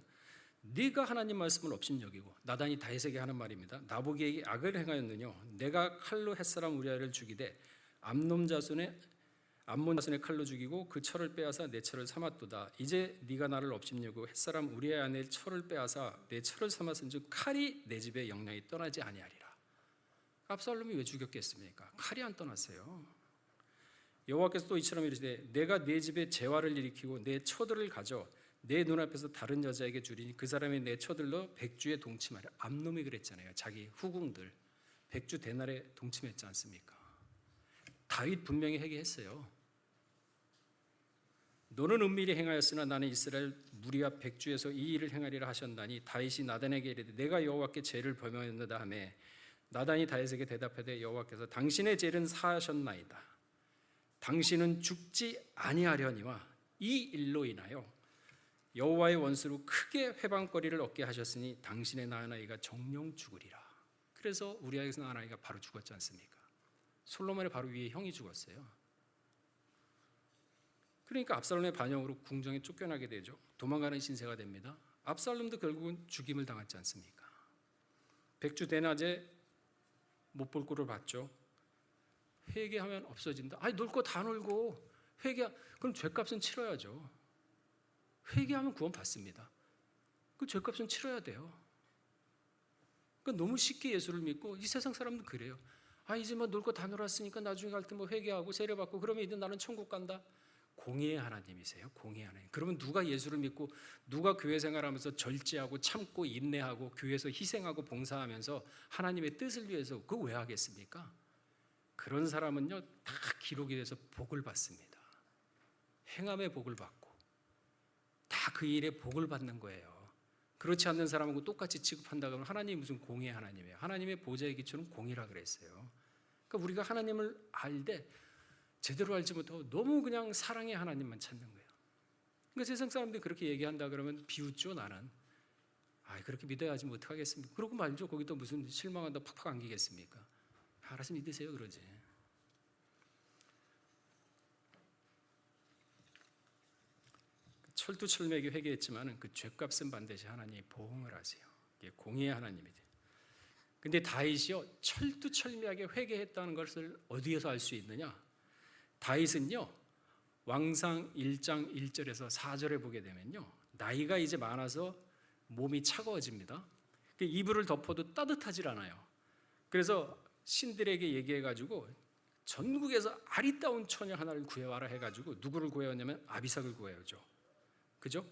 네가 하나님 말씀을 업신여기고, 나단이 다윗에게 하는 말입니다. 나보기에게 악을 행하였느냐? 내가 칼로 햇사람 우리아를 죽이되 암몬 자손의 칼로 죽이고 그 철을 빼앗아 내 철을 삼았도다. 이제 네가 나를 업신여기고 햇사람 우리아의 아내의 철을 빼앗아 내 철을 삼았은즉 칼이 내 집에 영영이 떠나지 아니하리라. 압살롬이 왜 죽였겠습니까? 칼이 안 떠났어요. 여호와께서 또 이처럼 이르시되 내가 내 집에 재화를 일으키고 내 처들을 가져 내 눈앞에서 다른 여자에게 주리니 그 사람이 내 처들로 백주에 동침하리라. 암놈이 그랬잖아요. 자기 후궁들 백주 대날에 동침했지 않습니까? 다윗 분명히 회개했어요. 너는 은밀히 행하였으나 나는 이스라엘 무리와 백주에서 이 일을 행하리라 하셨나니 다윗이 나단에게 이르되 내가 여호와께 죄를 범하였느다 하매 나단이 다윗에게 대답하되 여호와께서 당신의 죄는 사하셨나이다. 당신은 죽지 아니하려니와 이 일로 인하여 여호와의 원수로 크게 회방거리를 얻게 하셨으니 당신의 낳은 아이가 정령 죽으리라. 그래서 우리아에서 낳은 아이가 바로 죽었지 않습니까? 솔로몬의 바로 위에 형이 죽었어요. 그러니까 압살롬의 반역으로 궁정에 쫓겨나게 되죠. 도망가는 신세가 됩니다. 압살롬도 결국은 죽임을 당했지 않습니까? 백주 대낮에 못 볼 꼴을 봤죠. 회개하면 없어진다. 놀 거 다 놀고 그럼 죄값은 치러야죠. 회개하면 구원 받습니다. 그 죄값은 치러야 돼요. 그러니까 너무 쉽게 예수를 믿고 이 세상 사람도 그래요. 이제 놀 거 다 놀았으니까 나중에 갈 때 회개하고 세례받고 그러면 이제 나는 천국 간다. 공의의 하나님이세요. 공의의 하나님. 그러면 누가 예수를 믿고 누가 교회 생활하면서 절제하고 참고 인내하고 교회에서 희생하고 봉사하면서 하나님의 뜻을 위해서 그거 왜 하겠습니까? 그런 사람은요 다 기록이 돼서 복을 받습니다. 행함의 복을 받고 다 그 일에 복을 받는 거예요. 그렇지 않는 사람하고 똑같이 취급한다 그러면 하나님이 무슨 공의의 하나님이에요. 하나님의 보좌의 기초는 공의라 그랬어요. 그러니까 우리가 하나님을 알되 제대로 알지 못하고 너무 그냥 사랑의 하나님만 찾는 거예요. 그러니까 세상 사람들이 그렇게 얘기한다 그러면 비웃죠. 나는 그렇게 믿어야 하지 못하겠습니까? 그러고 말죠. 거기 또 무슨 실망한다 팍팍 안기겠습니까? 알아서 믿으세요. 그러지. 철두철미하게 회개했지만 그 죄값은 반드시 하나님이 보응을 하세요. 이게 공의의 하나님이 돼. 근데 다윗이요 철두철미하게 회개했다는 것을 어디에서 알 수 있느냐? 다윗은요 왕상 1장 1절에서 4절에 보게 되면요 나이가 이제 많아서 몸이 차가워집니다. 이불을 덮어도 따뜻하질 않아요. 그래서 신들에게 얘기해가지고 전국에서 아리따운 처녀 하나를 구해와라 해가지고 누구를 구해왔냐면 아비삭을 구해오죠. 그죠?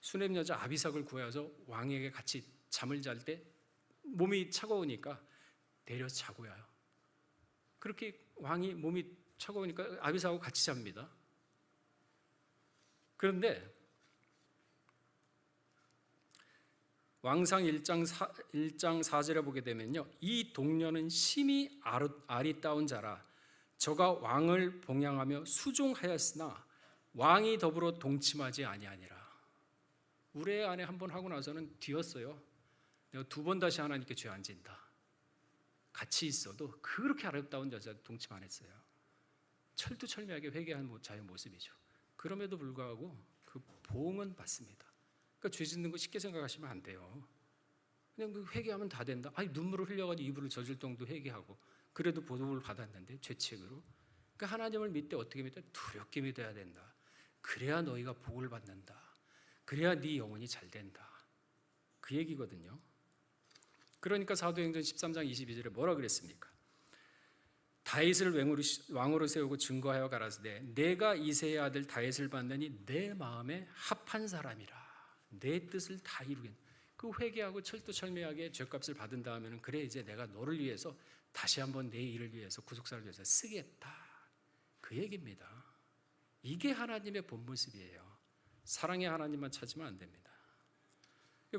수냄 여자 아비삭을 구해와서 왕에게 같이 잠을 잘 때 몸이 차가우니까 데려서 자고 와요. 그렇게 왕이 몸이 차가우니까 아비삭하고 같이 잡니다. 그런데 왕상 1장 4절에 보게 되면요 이 동료는 심히 아리따운 자라 저가 왕을 봉양하며 수종하였으나 왕이 더불어 동침하지 아니하니라. 우레 안에 한 번 하고 나서는 뒤였어요. 내가 2번 다시 하나님께 죄 안 진다. 같이 있어도 그렇게 아름다운 여자 동침 안 했어요. 철두철미하게 회개한 자의 모습이죠. 그럼에도 불구하고 그 보응은 받습니다. 그러니까 죄 짓는 거 쉽게 생각하시면 안 돼요. 그냥 그 회개하면 다 된다. 아니 눈물을 흘려가지고 이불을 젖을 정도 회개하고 그래도 보복을 받았는데 죄책으로. 그러니까 하나님을 믿되 어떻게 믿어야 두렵게 믿어야 된다. 그래야 너희가 복을 받는다. 그래야 네 영혼이 잘 된다. 그 얘기거든요. 그러니까 사도행전 13장 22절에 뭐라 그랬습니까? 다윗을 왕으로 세우고 증거하여 가라사대 내가 이새의 아들 다윗을 받느니 내 마음에 합한 사람이라. 내 뜻을 다 이루겠네. 그 회개하고 철두철미하게 죄값을 받은 다음에는 그래 이제 내가 너를 위해서 다시 한번 내 일을 위해서 구속사를 위해서 쓰겠다. 그 얘기입니다. 이게 하나님의 본 모습이에요. 사랑의 하나님만 찾으면 안 됩니다.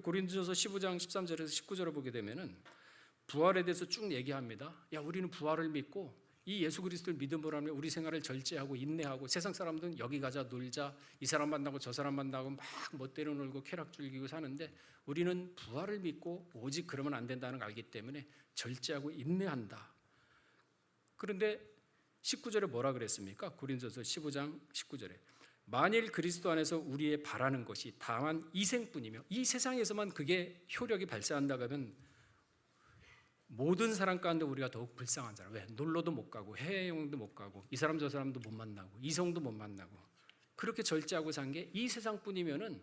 고린도전서 15장 13절에서 19절을 보게 되면은 부활에 대해서 쭉 얘기합니다. 야, 우리는 부활을 믿고 이 예수 그리스도를 믿음으로 하면 우리 생활을 절제하고 인내하고 세상 사람들은 여기 가자 놀자 이 사람 만나고 저 사람 만나고 막 멋대로 놀고 쾌락 즐기고 사는데 우리는 부활을 믿고 오직 그러면 안 된다는 걸 알기 때문에 절제하고 인내한다. 그런데 19절에 뭐라 그랬습니까? 고린도전서 15장 19절에 만일 그리스도 안에서 우리의 바라는 것이 다만 이생뿐이며 이 세상에서만 그게 효력이 발생한다고 하면 모든 사람 가운데 우리가 더욱 불쌍한 사람. 왜? 놀러도 못 가고 해외여행도 못 가고 이 사람 저 사람도 못 만나고 이성도 못 만나고 그렇게 절제하고 산 게 이 세상뿐이면은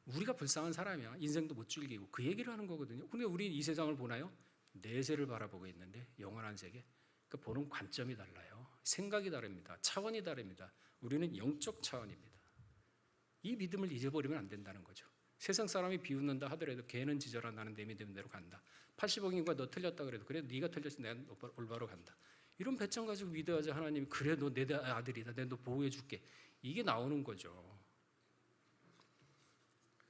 우리가 불쌍한 사람이야. 인생도 못 즐기고 그 얘기를 하는 거거든요. 근데 우리는 이 세상을 보나요? 내세를 바라보고 있는데 영원한 세계. 그러니까 보는 관점이 달라요. 생각이 다릅니다. 차원이 다릅니다. 우리는 영적 차원입니다. 이 믿음을 잊어버리면 안 된다는 거죠. 세상 사람이 비웃는다 하더라도 걔는 지져라 나는 내 믿음대로 간다. 80억인과 너 틀렸다 그래도 그래 네가 틀렸으면 내가 올바로 간다. 이런 배짱 가지고 믿어야지 하나님이 그래 너 내 아들이다. 내가 너 보호해 줄게. 이게 나오는 거죠.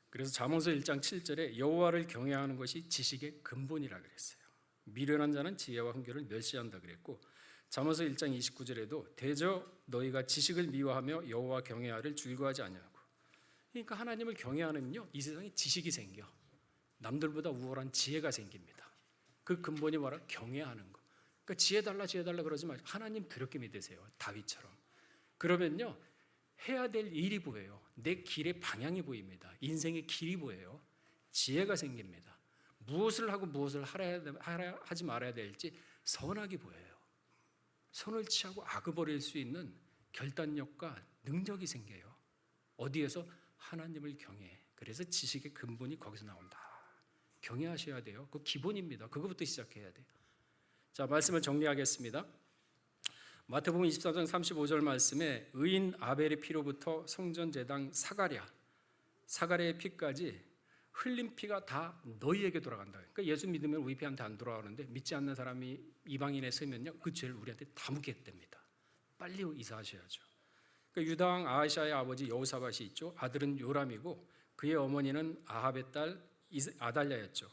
그래서 잠언서 1장 7절에 여호와를 경외하는 것이 지식의 근본이라 그랬어요. 미련한 자는 지혜와 훈계를 멸시한다 그랬고 잠언서 1장 29절에도 대저 너희가 지식을 미워하며 여호와 경외하를 즐거워하지 아니하고 그러니까 하나님을 경외하면요 이 세상에 지식이 생겨 남들보다 우월한 지혜가 생깁니다. 그 근본이 뭐라? 경외하는 거. 그러니까 지혜 달라 그러지 마시고 하나님 두렵게 믿으세요. 다윗처럼. 그러면요 해야 될 일이 보여요. 내 길의 방향이 보입니다. 인생의 길이 보여요. 지혜가 생깁니다. 무엇을 하고 무엇을 하지 말아야 될지 선하게 보여요. 선을 취하고 악을 버릴 수 있는 결단력과 능력이 생겨요. 어디에서? 하나님을 경외해. 그래서 지식의 근본이 거기서 나온다. 경외하셔야 돼요. 그 기본입니다. 그거부터 시작해야 돼요. 자, 말씀을 정리하겠습니다. 마태복음 24장 35절 말씀에 의인 아벨의 피로부터 성전 제당 사가랴의 피까지 흘린 피가 다 너희에게 돌아간다. 그러니까 예수 믿으면 우리 피한테 안 돌아오는데 믿지 않는 사람이 이방인에 서면요 그 죄를 우리한테 다 묻게 됩니다. 빨리 이사하셔야죠. 그러니까 유다 왕 아하시아의 아버지 여호사밧이 있죠. 아들은 요람이고 그의 어머니는 아합의 딸 아달랴였죠.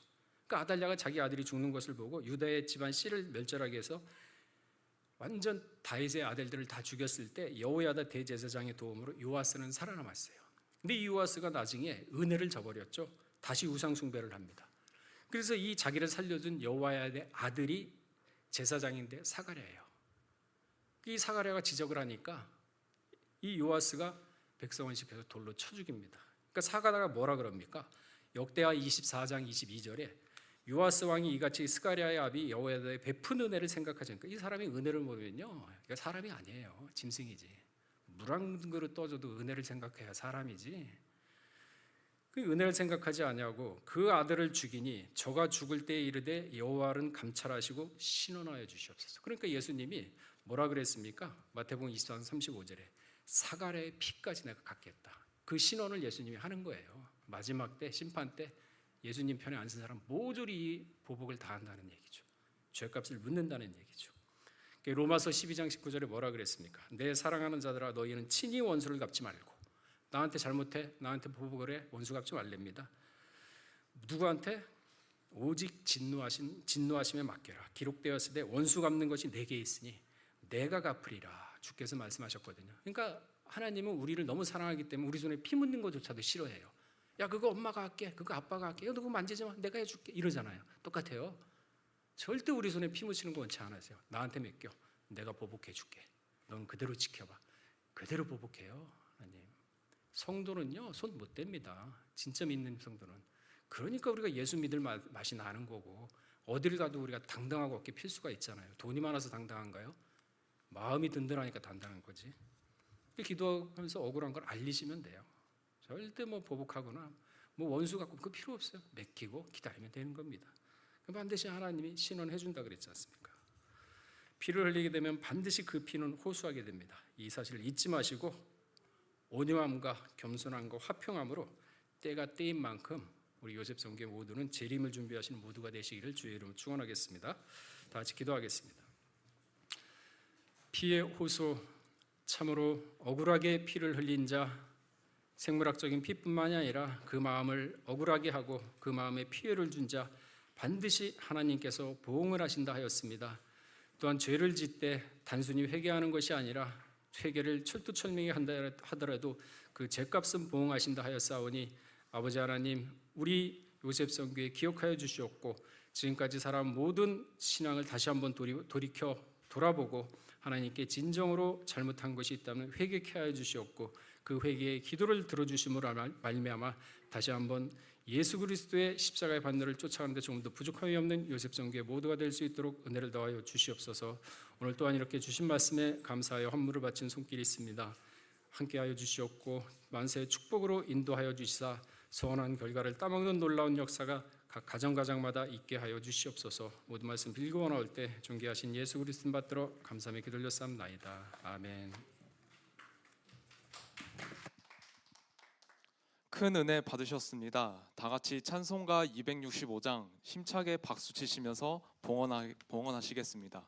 그러니까 아달랴가 자기 아들이 죽는 것을 보고 유다의 집안 씨를 멸절하기 위해서 완전 다윗의 아들들을 다 죽였을 때 여호야다 대제사장의 도움으로 요아스는 살아남았어요. 근데 이 요아스가 나중에 은혜를 저버렸죠. 다시 우상 숭배를 합니다. 그래서 이 자기를 살려준 여호야다의 아들이 제사장인데 사가랴예요. 이 사가랴가 지적을 하니까 이 요아스가 백성을 시켜서 돌로 쳐 죽입니다. 그러니까 사가랴가 뭐라 그럽니까? 역대하 24장 22절에 요아스 왕이 이같이 스가랴의 아비 여호야다의 베푼 은혜를 생각하지 않고, 이 사람이 은혜를 모르면요, 이거 사람이 아니에요. 짐승이지. 물 한 그릇 떠줘도 은혜를 생각해야 사람이지. 그 은혜를 생각하지 아니하고 그 아들을 죽이니 저가 죽을 때에 이르되 여호와는 감찰하시고 신원하여 주시옵소서. 그러니까 예수님이 뭐라 그랬습니까? 마태복음 24장 35절에 사갈의 피까지 내가 갚겠다. 그 신원을 예수님이 하는 거예요. 마지막 때, 심판 때 예수님 편에 앉은 사람 모조리 이 보복을 다 한다는 얘기죠. 죄값을 묻는다는 얘기죠. 로마서 12장 19절에 뭐라 그랬습니까? 내 사랑하는 자들아 너희는 친히 원수를 갚지 말고, 나한테 잘못해 나한테 보복을 해 원수 갚지 말랍니다. 누구한테? 오직 진노하심에 맡겨라. 기록되었을 때 원수 갚는 것이 내게 있으니 내가 갚으리라. 주께서 말씀하셨거든요. 그러니까 하나님은 우리를 너무 사랑하기 때문에 우리 손에 피 묻는 것조차도 싫어해요. 야, 그거 엄마가 할게, 그거 아빠가 할게, 누구 만지지 마, 내가 해줄게, 이러잖아요. 똑같아요. 절대 우리 손에 피 묻히는 거 원치 않으세요. 나한테 맡겨, 내가 보복해 줄게. 넌 그대로 지켜봐. 그대로 보복해요. 하나님. 성도는요, 손 못 댑니다. 진짜 믿는 성도는. 그러니까 우리가 예수 믿을 맛이 나는 거고, 어디를 가도 우리가 당당하고 어깨 필 수가 있잖아요. 돈이 많아서 당당한가요? 마음이 든든하니까 당당한 거지. 기도하면서 억울한 걸 알리시면 돼요. 절대 뭐 보복하거나 뭐 원수 갖고 그 필요 없어요. 맡기고 기다리면 되는 겁니다. 반드시 하나님이 신원해 준다 그랬지 않습니까? 피를 흘리게 되면 반드시 그 피는 호수하게 됩니다. 이 사실을 잊지 마시고 온유함과 겸손함과 화평함으로 때가 때인 만큼 우리 요셉 성교회 모두는 재림을 준비하시는 모두가 되시기를 주의 이름으로 축원하겠습니다. 다 같이 기도하겠습니다. 피의 호수, 참으로 억울하게 피를 흘린 자, 생물학적인 피뿐만이 아니라 그 마음을 억울하게 하고 그 마음에 피해를 준 자 반드시 하나님께서 보응을 하신다 하였습니다. 또한 죄를 짓되 단순히 회개하는 것이 아니라 회개를 철두철미하게 한다 하더라도 그 죄값은 보응하신다 하였사오니 아버지 하나님, 우리 요셉 성교회 기억하여 주시옵고 지금까지 살아온 모든 신앙을 다시 한번 돌이켜 돌아보고 하나님께 진정으로 잘못한 것이 있다면 회개케 하여 주시옵고 그 회개의 기도를 들어주심으로 말미암아 다시 한번 예수 그리스도의 십자가의 반열을 쫓아가는데 조금 더 부족함이 없는 요셉 성교회 모두가 될 수 있도록 은혜를 더하여 주시옵소서. 오늘 또한 이렇게 주신 말씀에 감사하여 헌물을 바친 손길이 있습니다. 함께하여 주시옵고 만세의 축복으로 인도하여 주시사 소원한 결과를 따먹는 놀라운 역사가 각 가정마다 있게 하여 주시옵소서. 모든 말씀 빌고 나올 때 존귀하신 예수 그리스도 받들어 감사하며 기도를 삼나이다. 아멘. 큰 은혜 받으셨습니다. 다 같이 찬송가 265장 힘차게 박수 치시면서 봉헌하시겠습니다.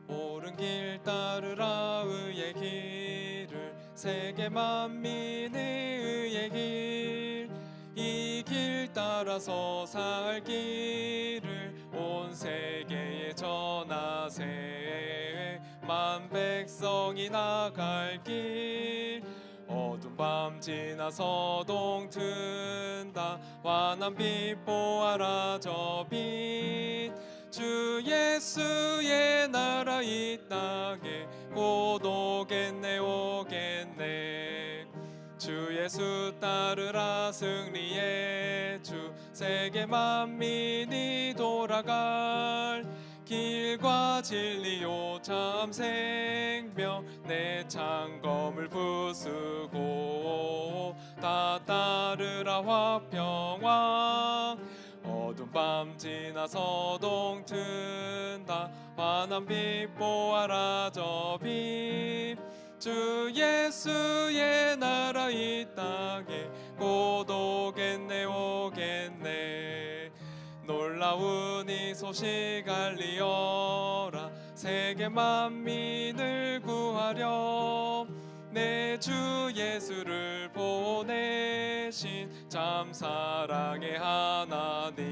옳은 길 따르라 의의 길을 세계 만민의 의의 길, 이 길 따라서 살 길을 온 세계에 전하세. 만 백성이 나갈 길, 어두운 밤 지나서 동튼다. 환한 빛 보아라 저 빛, 주 예수의 나라 이 땅에 곧 오겠네 오겠네. 주 예수 따르라 승리의 주, 세계 만민이 돌아갈 길과 진리요 참 생명, 내 창검을 부수고 다 따르라 화평왕. 어두운 밤 지나서 동튼다. 환한 빛 보아라 저 빛, 주 예수의 나라 이 땅에 곧 오겠네 오겠네. 놀라운 이 소식 알리어라. 세계 만민을 구하려 내 주 예수를 보내신 참 사랑의 하나님.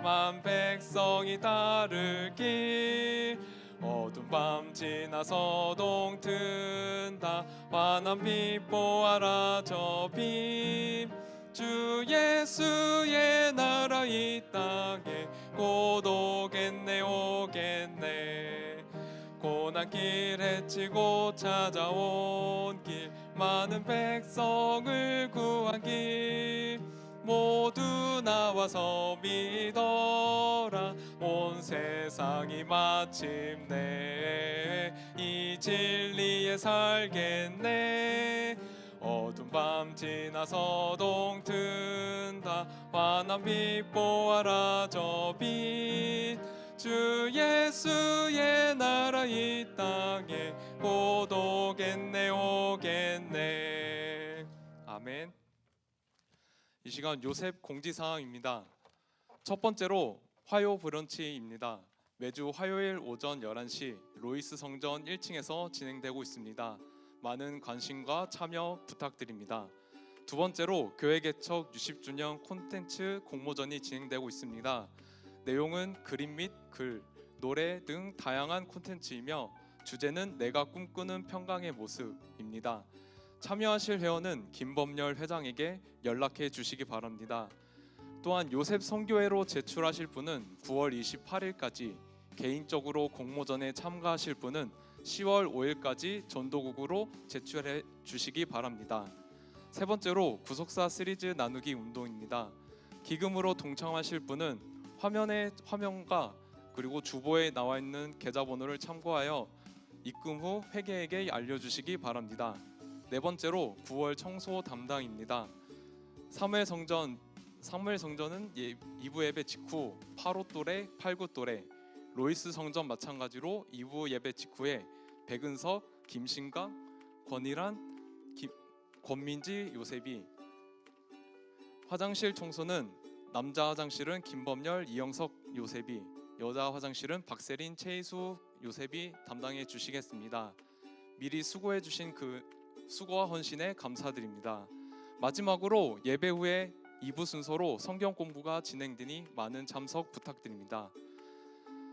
만 백성이 따를 길, 어두운 밤 지나서 동튼다. 환한 빛 보아라 저 빛, 주 예수의 나라 이 땅에 곧 오겠네 오겠네. 고난길 헤치고 찾아온 길, 많은 백성을 구한 길, 모두 나와서 믿어라. 온 세상이 마침내 이 진리에 살겠네. 어두운 밤 지나서 동튼다. 환한 빛 보아라 저 빛. 주 예수의 나라 이 땅에 곧 오겠네 오겠네. 아멘. 이 시간 요셉 공지사항입니다. 첫 번째로 화요 브런치입니다. 매주 화요일 오전 11시 로이스 성전 1층에서 진행되고 있습니다. 많은 관심과 참여 부탁드립니다. 두 번째로 교회 개척 60주년 콘텐츠 공모전이 진행되고 있습니다. 내용은 그림 및 글, 노래 등 다양한 콘텐츠이며 주제는 내가 꿈꾸는 평강의 모습입니다. 참여하실 회원은 김범열 회장에게 연락해 주시기 바랍니다. 또한 요셉 선교회로 제출하실 분은 9월 28일까지, 개인적으로 공모전에 참가하실 분은 10월 5일까지 전도국으로 제출해 주시기 바랍니다. 세 번째로 구속사 시리즈 나누기 운동입니다. 기금으로 동참하실 분은 화면과 그리고 주보에 나와 있는 계좌번호를 참고하여 입금 후 회계에게 알려주시기 바랍니다. 네 번째로 9월 청소 담당입니다. 사무엘 성전은 2부 예배 직후 8호 또래, 8구 또래, 로이스 성전 마찬가지로 2부 예배 직후에 백은석, 김신강, 권일한, 권민지, 요셉이. 화장실 청소는 남자 화장실은 김범열, 이영석, 요셉이, 여자 화장실은 박세린, 최희수, 요셉이 담당해 주시겠습니다. 미리 수고해 주신 그 수고와 헌신에 감사드립니다. 마지막으로 예배 후에 2부 순서로 성경 공부가 진행되니 많은 참석 부탁드립니다.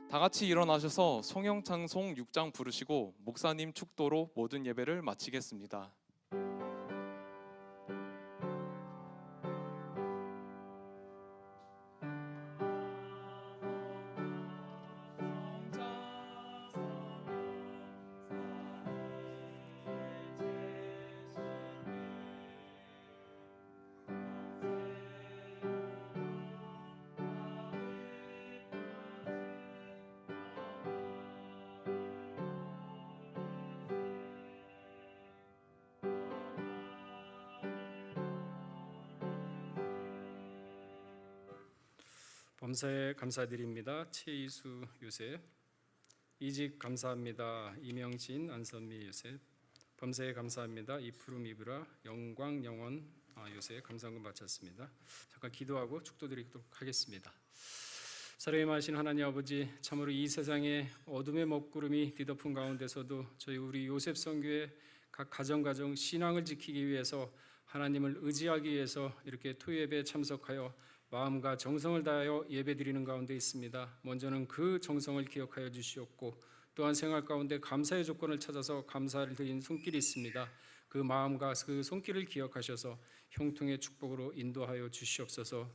다 같이 일어나셔서 송영창송 6장 부르시고 목사님 축도로 모든 예배를 마치겠습니다. 범사에 감사드립니다. 최이수 요셉. 이직 감사합니다. 이명진, 안선미 요셉. 범사에 감사합니다. 이푸름 이브라, 영광 영원 요셉. 감사금 바쳤습니다. 잠깐 기도하고 축도드리도록 하겠습니다. 사랑의 마신 하나님 아버지, 참으로 이 세상에 어둠의 먹구름이 뒤덮은 가운데서도 저희 우리 요셉 선교회 각 가정 신앙을 지키기 위해서, 하나님을 의지하기 위해서 이렇게 토요예배에 참석하여 마음과 정성을 다하여 예배드리는 가운데 있습니다. 먼저는 그 정성을 기억하여 주시옵고, 또한 생활 가운데 감사의 조건을 찾아서 감사를 드린 손길이 있습니다. 그 마음과 그 손길을 기억하셔서 형통의 축복으로 인도하여 주시옵소서.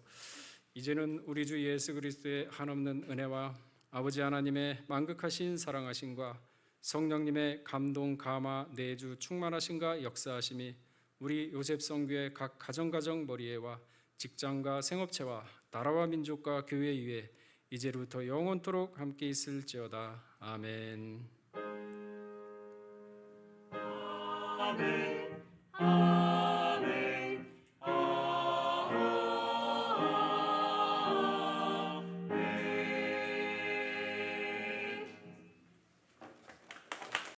이제는 우리 주 예수 그리스도의 한없는 은혜와 아버지 하나님의 만극하신 사랑하심과 성령님의 감동, 감화, 내주, 충만하심과 역사하심이 우리 요셉 선교회 각 가정 머리에와 직장과 생업체와 나라와 민족과 교회 위에 이제부터 영원토록 함께 있을지어다. 아멘. 아멘.